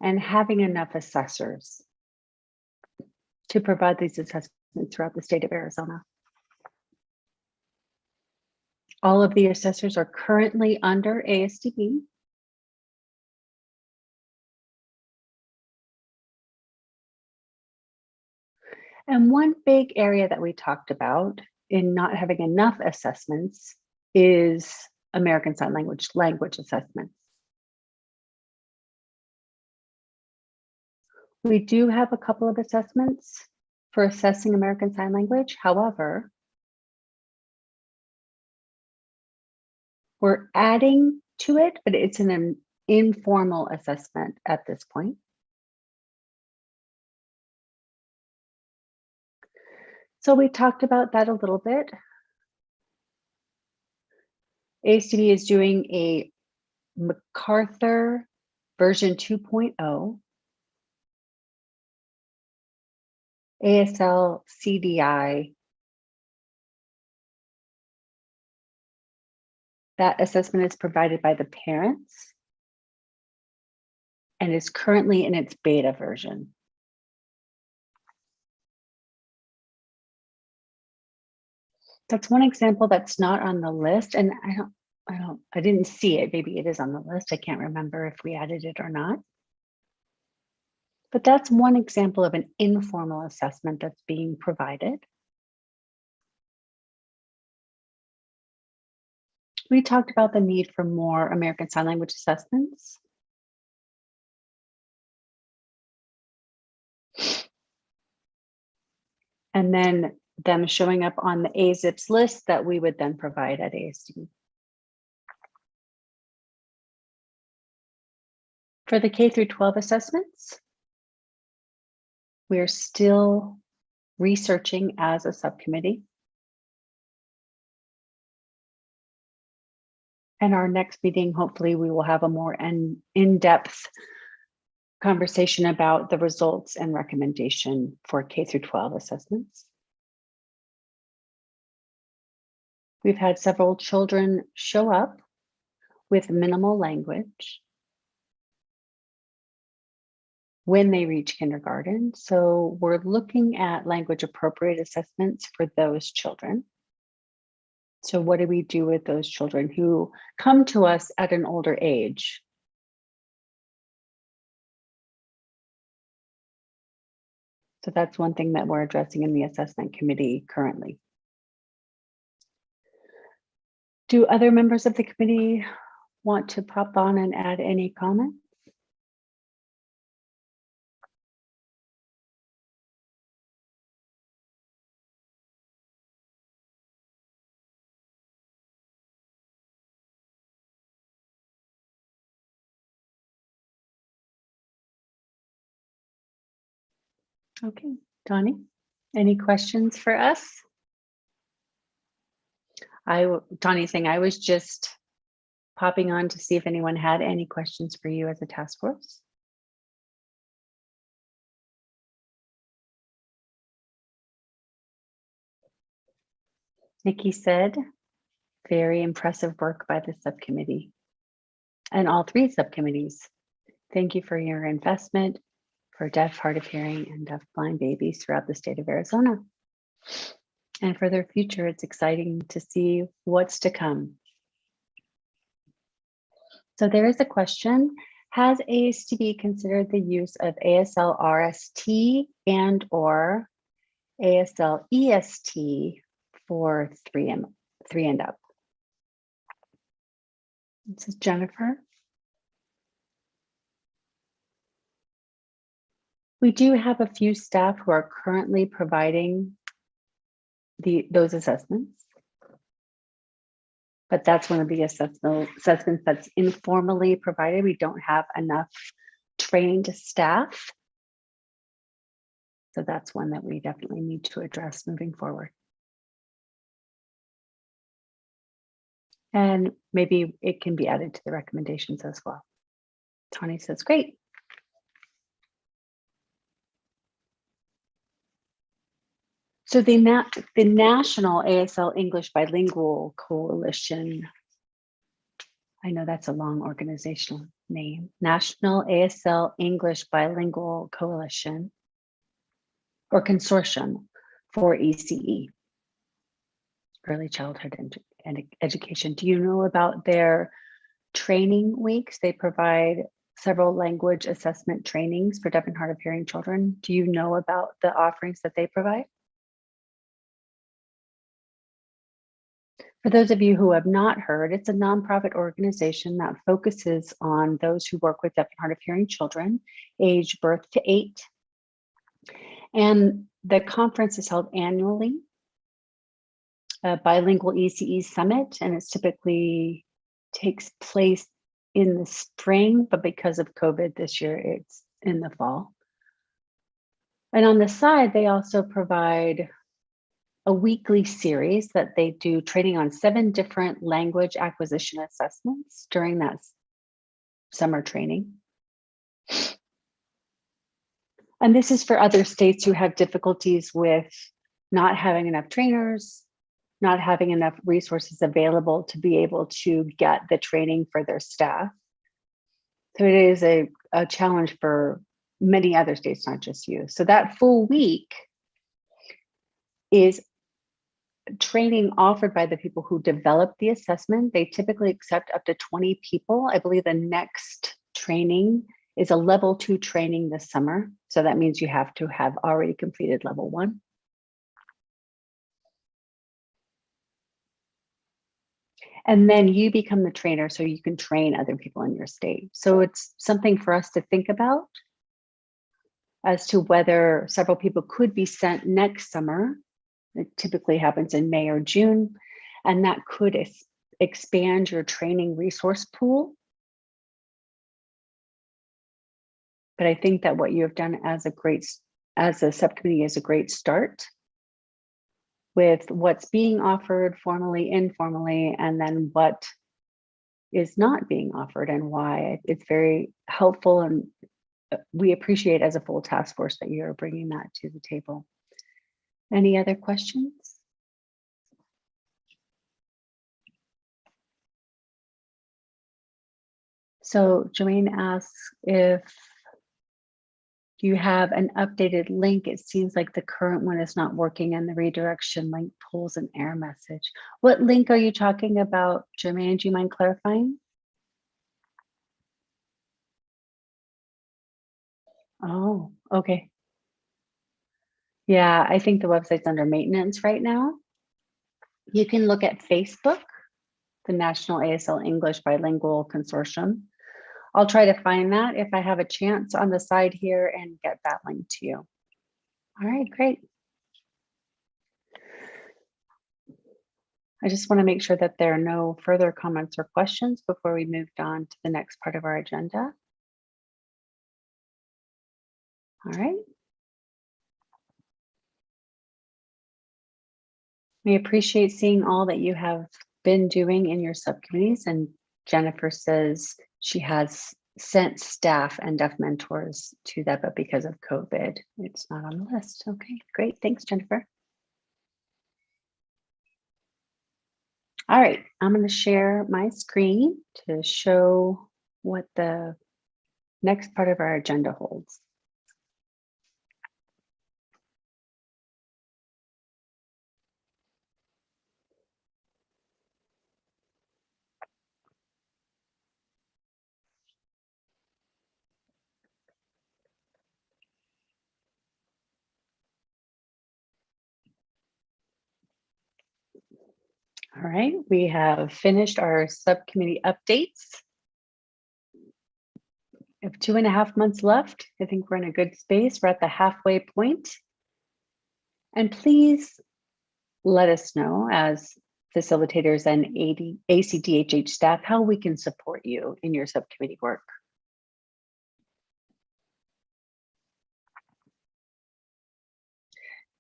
A: and having enough assessors to provide these assessments throughout the state of Arizona. All of the assessors are currently under ASDB. And one big area that we talked about in not having enough assessments is American Sign Language assessments. We do have a couple of assessments for assessing American Sign Language. However, we're adding to it, but it's an informal assessment at this point. So we talked about that a little bit. ASDB is doing a MacArthur version 2.0 ASL CDI. That assessment is provided by the parents and is currently in its beta version. That's one example that's not on the list, and I didn't see it. Maybe it is on the list. I can't remember if we added it or not. But that's one example of an informal assessment that's being provided. We talked about the need for more American Sign Language assessments. And then them showing up on the AZIPS list that we would then provide at ASD. For the K through 12 assessments, we're still researching as a subcommittee. And our next meeting, hopefully we will have a more in-depth conversation about the results and recommendation for K through 12 assessments. We've had several children show up with minimal language when they reach kindergarten. So we're looking at language appropriate assessments for those children. So what do we do with those children who come to us at an older age? So that's one thing that we're addressing in the assessment committee currently. Do other members of the committee want to pop on and add any comments? Okay, Donnie, any questions for us? Donnie's saying I was just popping on to see if anyone had any questions for you as a task force. Nikki said, very impressive work by the subcommittee and all three subcommittees. Thank you for your investment for deaf, hard of hearing, and deaf-blind babies throughout the state of Arizona. And for their future, it's exciting to see what's to come. So there is a question. Has ASTB considered the use of ASL RST and or ASL EST for 3 and up. This is Jennifer. We do have a few staff who are currently providing those assessments, but that's one of the assessments that's informally provided. We don't have enough trained staff. So that's one that we definitely need to address moving forward. And maybe it can be added to the recommendations as well. Tony says, great. So the National ASL English Bilingual Coalition, I know that's a long organizational name, National ASL English Bilingual Coalition or Consortium for ECE, Early Childhood Education. Do you know about their training weeks? They provide several language assessment trainings for deaf and hard of hearing children. Do you know about the offerings that they provide? For those of you who have not heard, it's a nonprofit organization that focuses on those who work with deaf and hard of hearing children, age birth to 8. And the conference is held annually, a bilingual ECE summit, and it typically takes place in the spring, but because of COVID this year, it's in the fall. And on the side, they also provide a weekly series that they do training on 7 different language acquisition assessments during that summer training. And this is for other states who have difficulties with not having enough trainers, not having enough resources available to be able to get the training for their staff. So it is a challenge for many other states, not just you. So that full week is training offered by the people who develop the assessment. They typically accept up to 20 people. I believe the next training is a level 2 training this summer. So that means you have to have already completed level 1. And then you become the trainer so you can train other people in your state. So it's something for us to think about as to whether several people could be sent next summer. It typically happens in May or June, and that could expand your training resource pool. But I think that what you have done as a subcommittee is a great start with what's being offered formally, informally, and then what is not being offered and why. It's very helpful, and we appreciate as a full task force that you're bringing that to the table. Any other questions? So Joanne asks if you have an updated link. It seems like the current one is not working and the redirection link pulls an error message. What link are you talking about, Jermaine? Do you mind clarifying? Oh, okay. Yeah, I think the website's under maintenance right now. You can look at Facebook, the National ASL English Bilingual Consortium. I'll try to find that if I have a chance on the side here and get that link to you. All right, great. I just want to make sure that there are no further comments or questions before we moved on to the next part of our agenda. All right. We appreciate seeing all that you have been doing in your subcommittees, and Jennifer says she has sent staff and deaf mentors to that, but because of COVID, it's not on the list. Okay, great. Thanks, Jennifer. All right, I'm going to share my screen to show what the next part of our agenda holds. All right, we have finished our subcommittee updates. We have 2.5 months left. I think we're in a good space. We're at the halfway point. And please let us know as facilitators and ACDHH staff how we can support you in your subcommittee work.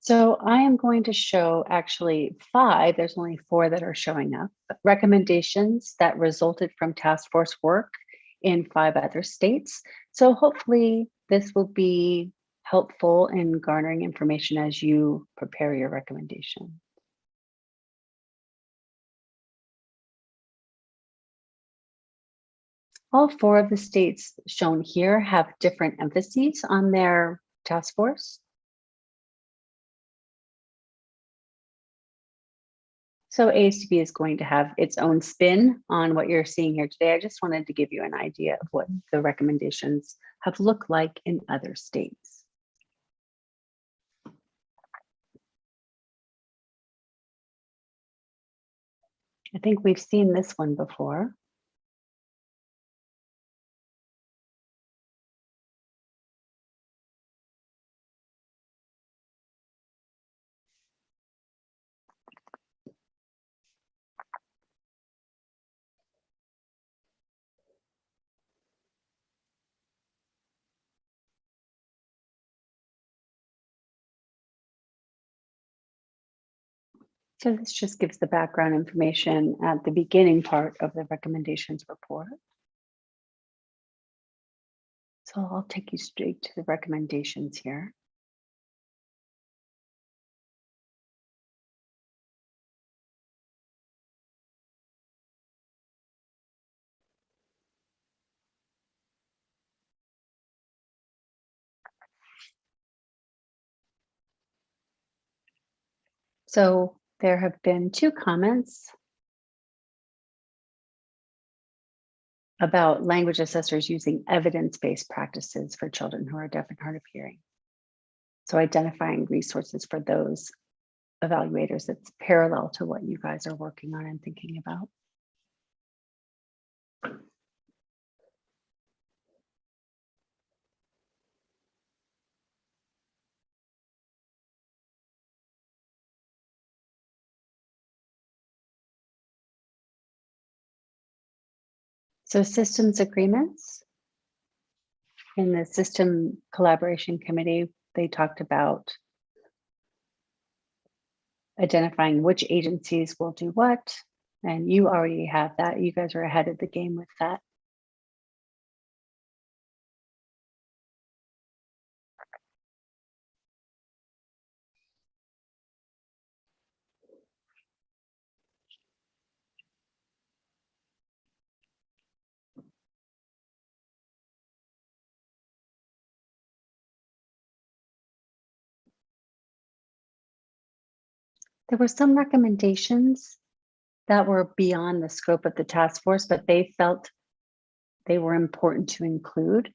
A: So I am going to show actually 5, there's only 4 that are showing up, but recommendations that resulted from task force work in 5 other states. So hopefully this will be helpful in garnering information as you prepare your recommendation. All 4 of the states shown here have different emphases on their task force. So ASTB is going to have its own spin on what you're seeing here today. I just wanted to give you an idea of what the recommendations have looked like in other states. I think we've seen this one before. So this just gives the background information at the beginning part of the recommendations report. So I'll take you straight to the recommendations here. So there have been 2 comments about language assessors using evidence-based practices for children who are deaf and hard of hearing. So identifying resources for those evaluators that's parallel to what you guys are working on and thinking about. So systems agreements. In the system collaboration committee, they talked about identifying which agencies will do what, and you already have that. You guys are ahead of the game with that. There were some recommendations that were beyond the scope of the task force, but they felt they were important to include.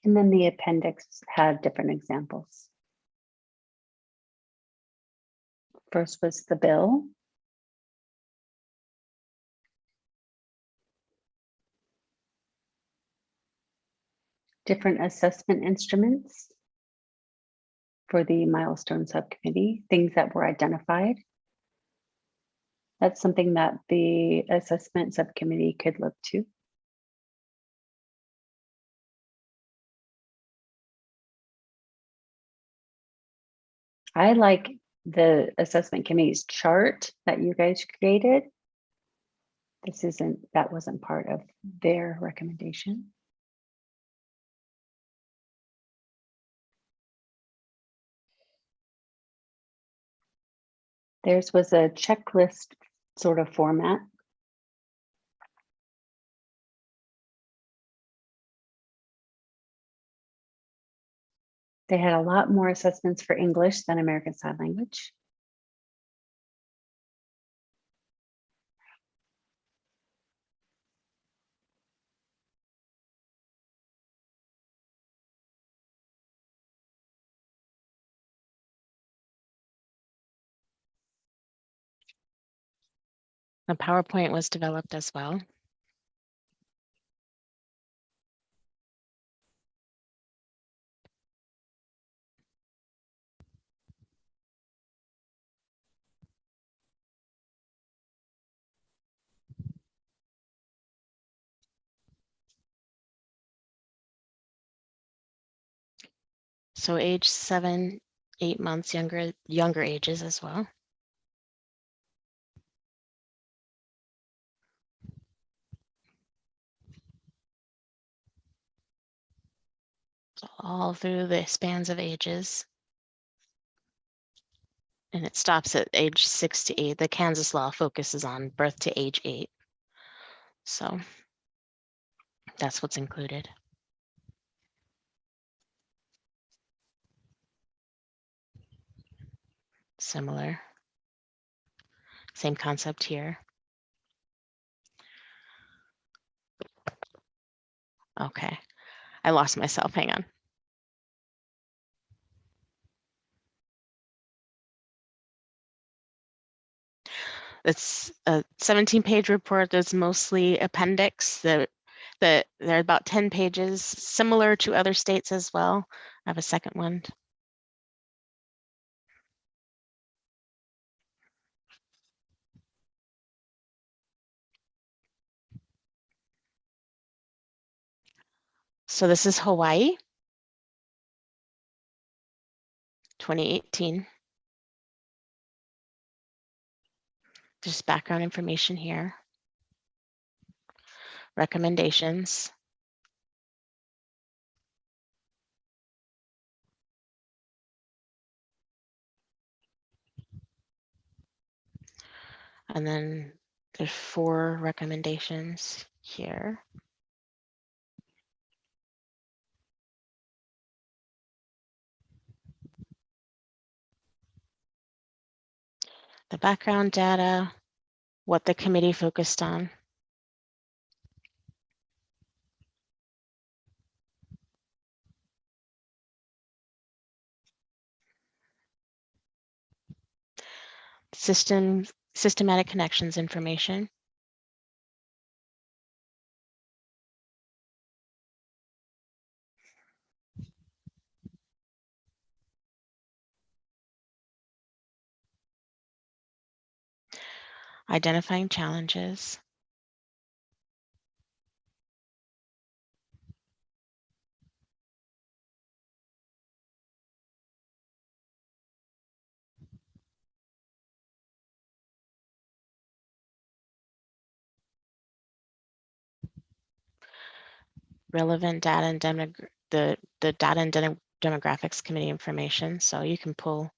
A: And then the appendix had different examples. First was the bill. Different assessment instruments for the milestone subcommittee, things that were identified. That's something that the assessment subcommittee could look to. I like the assessment committee's chart that you guys created. That wasn't part of their recommendation. Theirs was a checklist sort of format. They had a lot more assessments for English than American Sign Language.
C: The PowerPoint was developed as well. So age 7, 8 months, younger ages as well. So all through the spans of ages. And it stops at age 6 to 8. The Kansas law focuses on birth to age 8. So that's what's included. Similar. Same concept here. Okay, I lost myself, hang on. It's a 17-page report that's mostly appendix. There are about 10 pages, similar to other states as well. I have a second one. So this is Hawaii, 2018. Just background information here. Recommendations. And then there's 4 recommendations here. The background data, what the committee focused on. Systematic connections information. Identifying challenges. Relevant data and the data and demographics committee information. So you can pull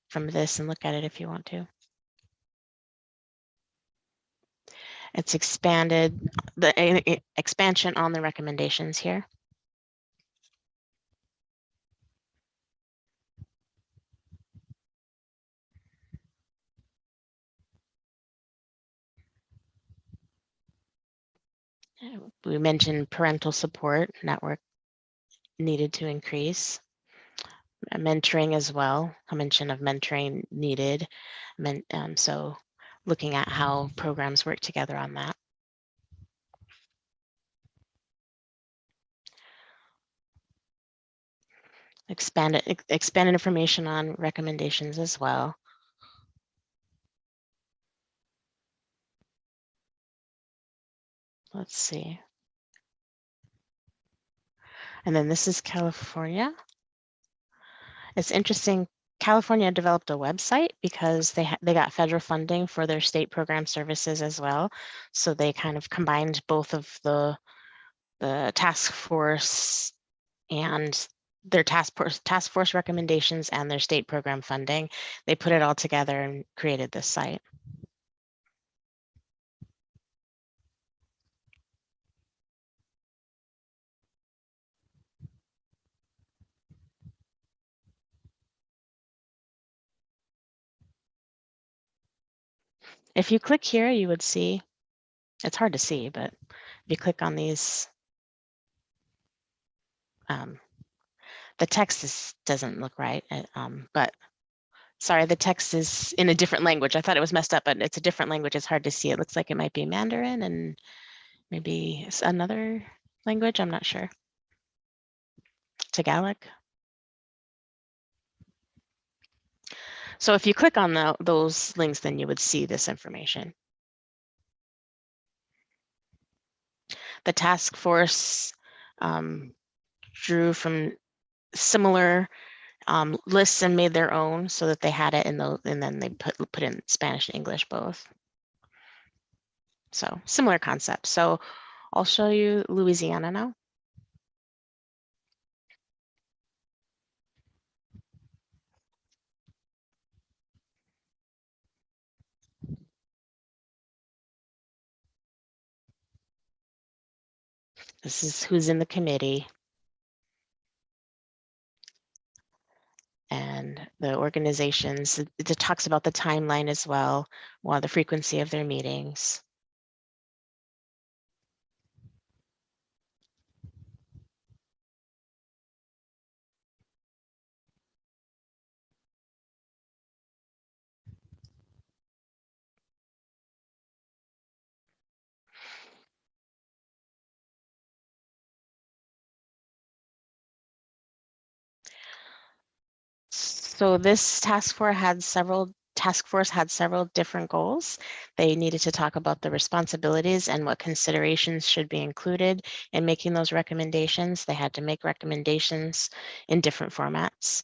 C: from this and look at it if you want to. It's expanded, the expansion on the recommendations here. We mentioned parental support network needed to increase. Mentoring as well, a mention of mentoring needed. So looking at how programs work together on that. Expanded information on recommendations as well. Let's see. And then this is California. It's interesting. California developed a website because they got federal funding for their state program services as well. So they kind of combined both of the task force and their task force recommendations and their state program funding. They put it all together and created this site. If you click here, you would see, it's hard to see, but if you click on these, the text doesn't look right, but sorry, the text is in a different language. I thought it was messed up, but it's a different language. It's hard to see. It looks like it might be Mandarin and maybe another language. I'm not sure. Tagalog. So if you click on those links, then you would see this information. The task force drew from similar lists and made their own so that they had it in those, and then they put in Spanish and English both. So similar concept. So I'll show you Louisiana now. This is who's in the committee. And the organizations, it talks about the timeline as well, the frequency of their meetings. So this task force had several different goals. They needed to talk about the responsibilities and what considerations should be included in making those recommendations. They had to make recommendations in different formats.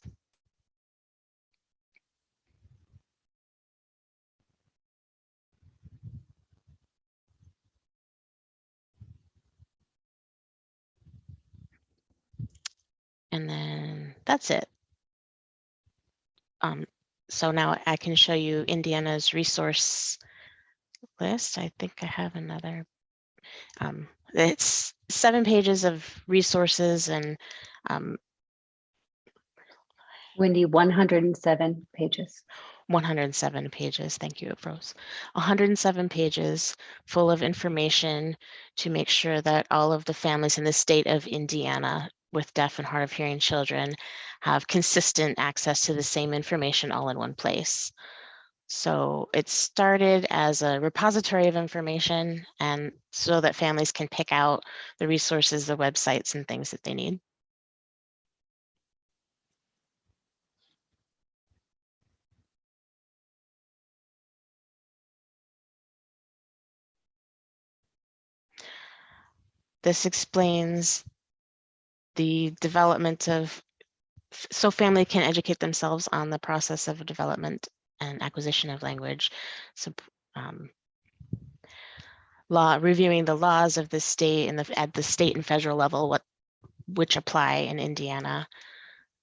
C: And then that's it. So now I can show you Indiana's resource list. I think I have another. It's 7 pages of resources and
A: Wendy, 107 pages.
C: 107 pages. Thank you, it froze. 107 pages full of information to make sure that all of the families in the state of Indiana with deaf and hard of hearing children have consistent access to the same information all in one place. So it started as a repository of information, and so that families can pick out the resources, the websites, and things that they need. This explains the development of, so family can educate themselves on the process of development and acquisition of language. So reviewing the laws of the state and at the state and federal level, which apply in Indiana.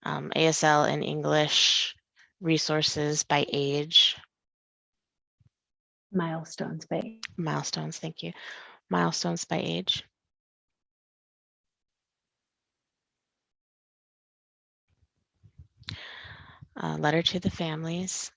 C: ASL and English resources by age.
A: Milestones by
C: Milestones, thank you. Milestones by age. Letter to the families.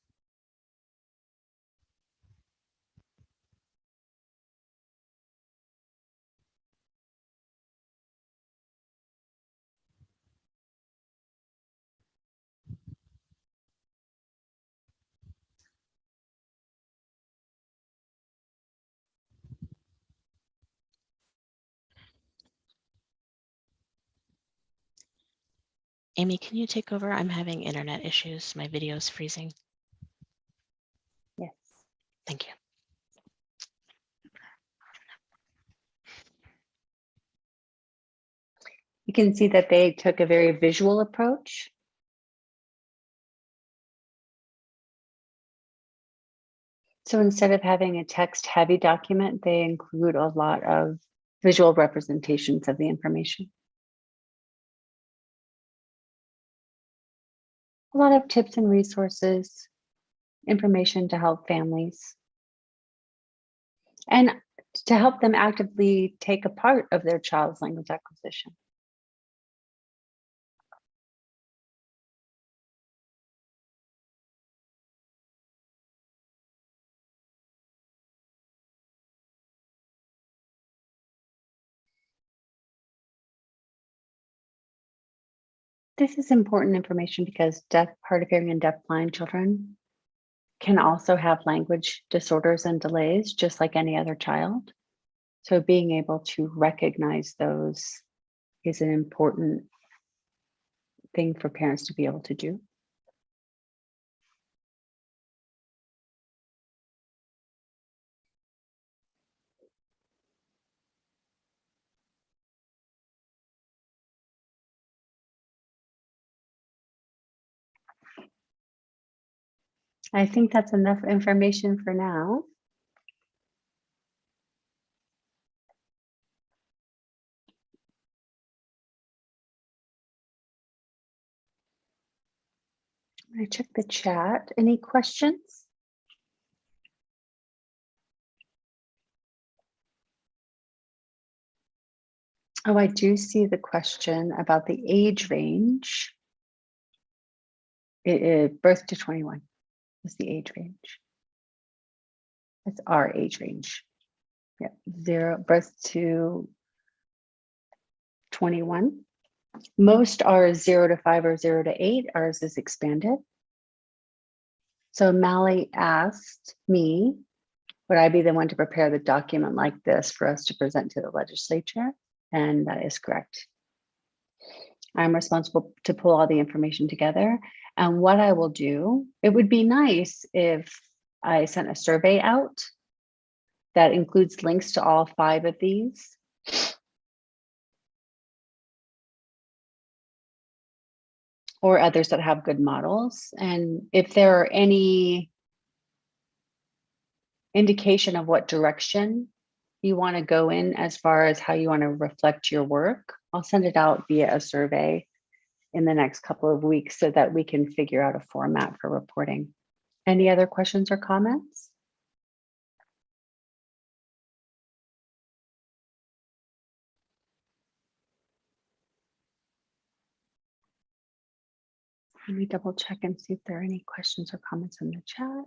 C: Amy, can you take over? I'm having internet issues. My video is freezing.
A: yes.
C: Thank you.
A: You can see that they took a very visual approach. So instead of having a text-heavy document, they include a lot of visual representations of the information. A lot of tips and resources, information to help families, and to help them actively take a part of their child's language acquisition. This is important information because deaf, hard of hearing and deafblind children can also have language disorders and delays, just like any other child. So being able to recognize those is an important thing for parents to be able to do. I think that's enough information for now. I check the chat. Any questions? Oh, I do see the question about the age range. Birth to 21 is the age range. That's our age range. Yeah, birth to 21. Most are 0 to 5 or 0 to 8. Ours is expanded. So Mally asked me, would I be the one to prepare the document like this for us to present to the legislature? And that is correct. I'm responsible to pull all the information together. And what I will do, it would be nice if I sent a survey out that includes links to all 5 of these. Or others that have good models. And if there are any indication of what direction you want to go in as far as how you want to reflect your work, I'll send it out via a survey in the next couple of weeks so that we can figure out a format for reporting. Any other questions or comments? Let me double check and see if there are any questions or comments in the chat.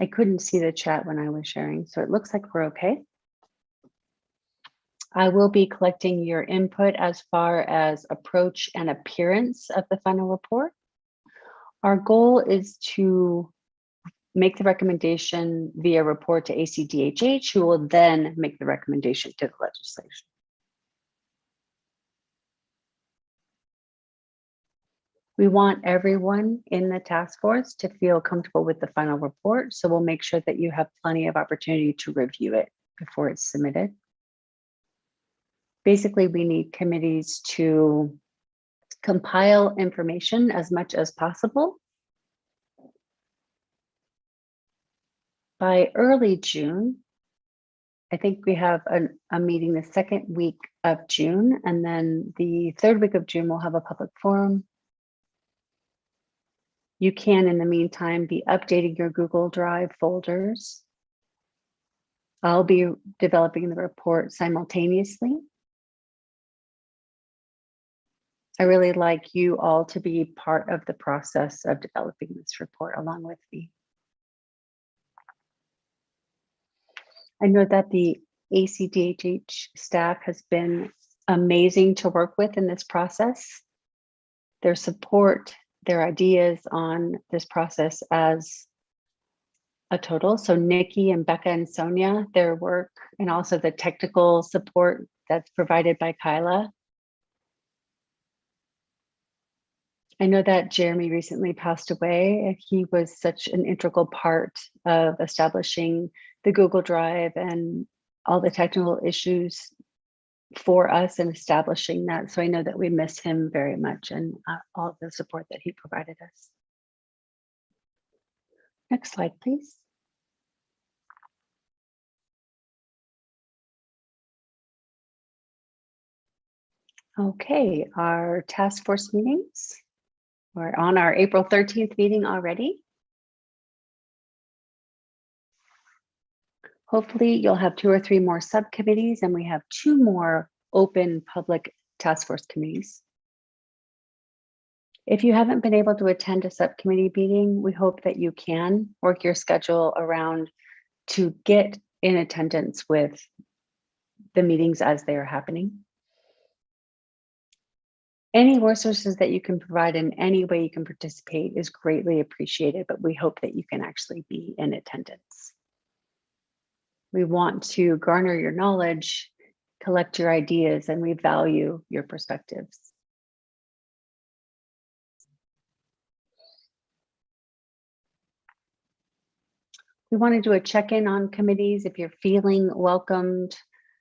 A: I couldn't see the chat when I was sharing, so it looks like we're okay. I will be collecting your input as far as approach and appearance of the final report. Our goal is to make the recommendation via report to ACDHH, who will then make the recommendation to the legislation. We want everyone in the task force to feel comfortable with the final report, so we'll make sure that you have plenty of opportunity to review it before it's submitted. Basically, we need committees to compile information as much as possible. By early June, I think we have a meeting the second week of June, and then the third week of June, we'll have a public forum. You can, in the meantime, be updating your Google Drive folders. I'll be developing the report simultaneously. I really like you all to be part of the process of developing this report along with me. I know that the ACDHH staff has been amazing to work with in this process. Their support, their ideas on this process as a total. So Nikki and Becca and Sonia, their work, and also the technical support that's provided by Kyla. I know that Jeremy recently passed away, and he was such an integral part of establishing the Google Drive and all the technical issues for us and establishing that. So I know that we miss him very much and all the support that he provided us. Next slide, please. Okay, our task force meetings. We're on our April 13th meeting already. Hopefully you'll have 2 or 3 more subcommittees, and we have 2 more open public task force committees. If you haven't been able to attend a subcommittee meeting, we hope that you can work your schedule around to get in attendance with the meetings as they are happening. Any resources that you can provide in any way you can participate is greatly appreciated, but we hope that you can actually be in attendance. We want to garner your knowledge, collect your ideas, and we value your perspectives. We want to do a check-in on committees. If you're feeling welcomed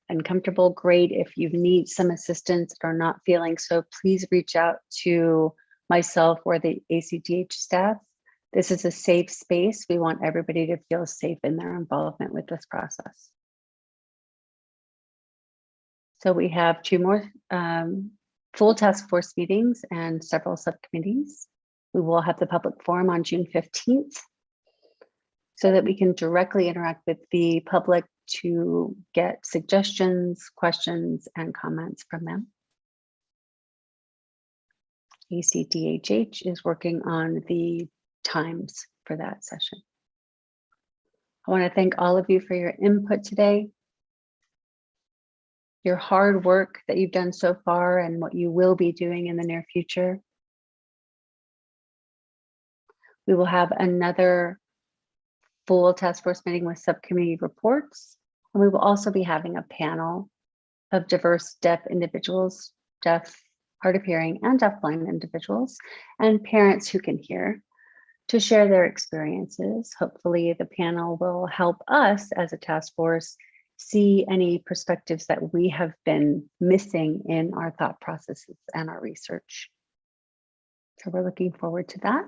A: and comfortable, great. If you need some assistance or not feeling so, please reach out to myself or the ACTH staff. This is a safe space. We want everybody to feel safe in their involvement with this process. So we have 2 more full task force meetings and several subcommittees. We will have the public forum on June 15th so that we can directly interact with the public to get suggestions, questions, and comments from them. ACDHH is working on the times for that session. I want to thank all of you for your input today, your hard work that you've done so far and what you will be doing in the near future. We will have another full task force meeting with subcommittee reports. And we will also be having a panel of diverse deaf individuals, deaf, hard of hearing, and deafblind individuals, and parents who can hear to share their experiences. Hopefully the panel will help us as a task force see any perspectives that we have been missing in our thought processes and our research. So we're looking forward to that.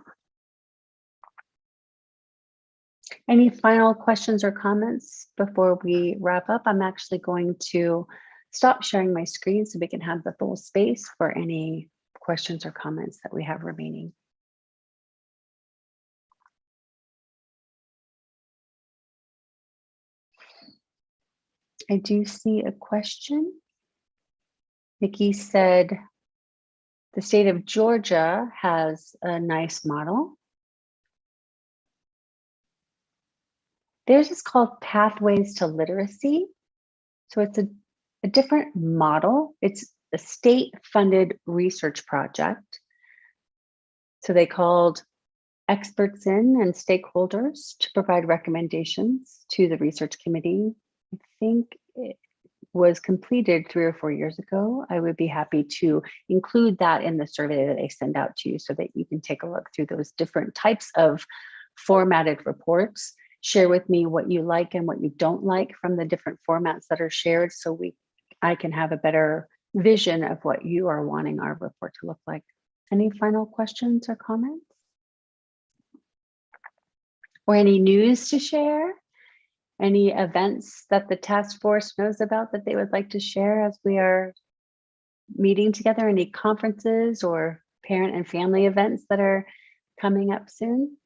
A: Any final questions or comments before we wrap up? I'm actually going to stop sharing my screen so we can have the full space for any questions or comments that we have remaining. I do see a question. Nikki said, the state of Georgia has a nice model. Theirs is called Pathways to Literacy. So it's a different model. It's a state-funded research project. So they called experts in and stakeholders to provide recommendations to the research committee. I think it was completed 3 or 4 years ago. I would be happy to include that in the survey that I send out to you so that you can take a look through those different types of formatted reports. Share with me what you like and what you don't like from the different formats that are shared so I can have a better vision of what you are wanting our report to look like. Any final questions or comments? Or any news to share? Any events that the task force knows about that they would like to share as we are meeting together? Any conferences or parent and family events that are coming up soon?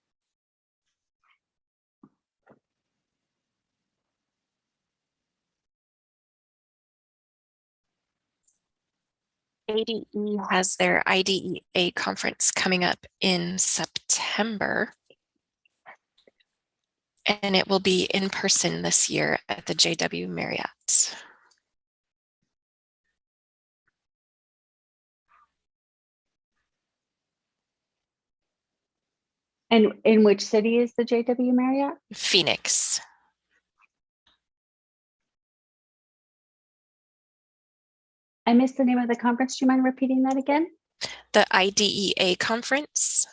G: ADE has their IDEA conference coming up in September. And it will be in person this year at the JW Marriott.
A: And in which city is the JW Marriott?
G: Phoenix.
A: I missed the name of the conference. Do you mind repeating that again?
G: The IDEA conference.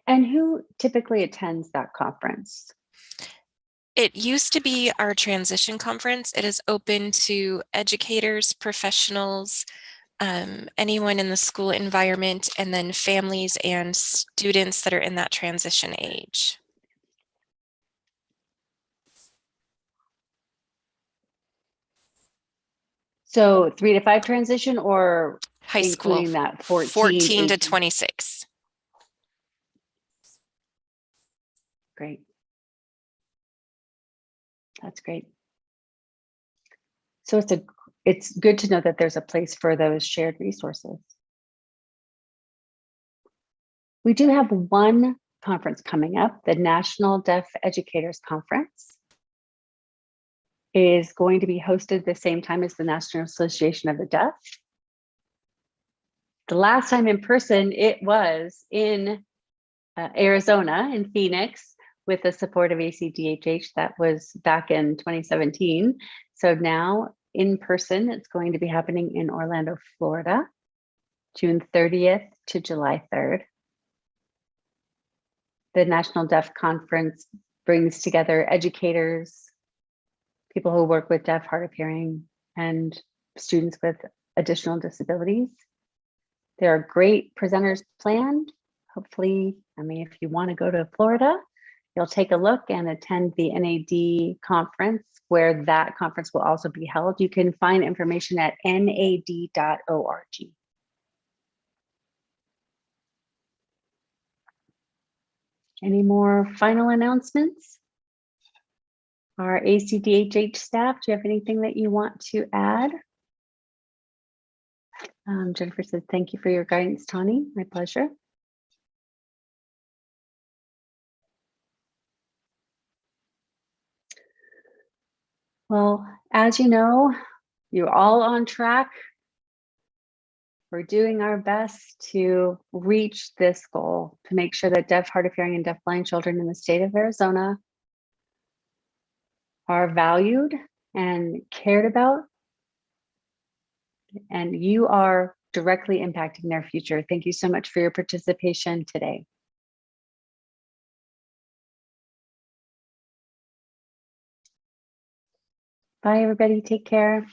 A: And who typically attends that conference?
G: It used to be our transition conference. It is open to educators, professionals, anyone in the school environment, and then families and students that are in that transition age.
A: So 3 to 5 transition or
G: High school,
A: including that
G: 14 to
A: 18?
G: 26.
A: Great. That's great. So it's good to know that there's a place for those shared resources. We do have one conference coming up, the National Deaf Educators Conference is going to be hosted the same time as the National Association of the Deaf. The last time in person, it was in Arizona, in Phoenix, with the support of ACDHH. That was back in 2017. So now in person, it's going to be happening in Orlando, Florida, June 30th to July 3rd. The National Deaf Conference brings together educators, people who work with deaf, hard of hearing, and students with additional disabilities. There are great presenters planned. Hopefully, I mean, if you want to go to Florida, you'll take a look and attend the NAD conference, where that conference will also be held. You can find information at nad.org. Any more final announcements? Our ACDHH staff, do you have anything that you want to add? Jennifer said, thank you for your guidance, Tani. My pleasure. Well, as you know, you're all on track. We're doing our best to reach this goal, to make sure that deaf, hard of hearing, and deafblind children in the state of Arizona are valued and cared about, and you are directly impacting their future. Thank you so much for your participation today. Bye, everybody. Take care.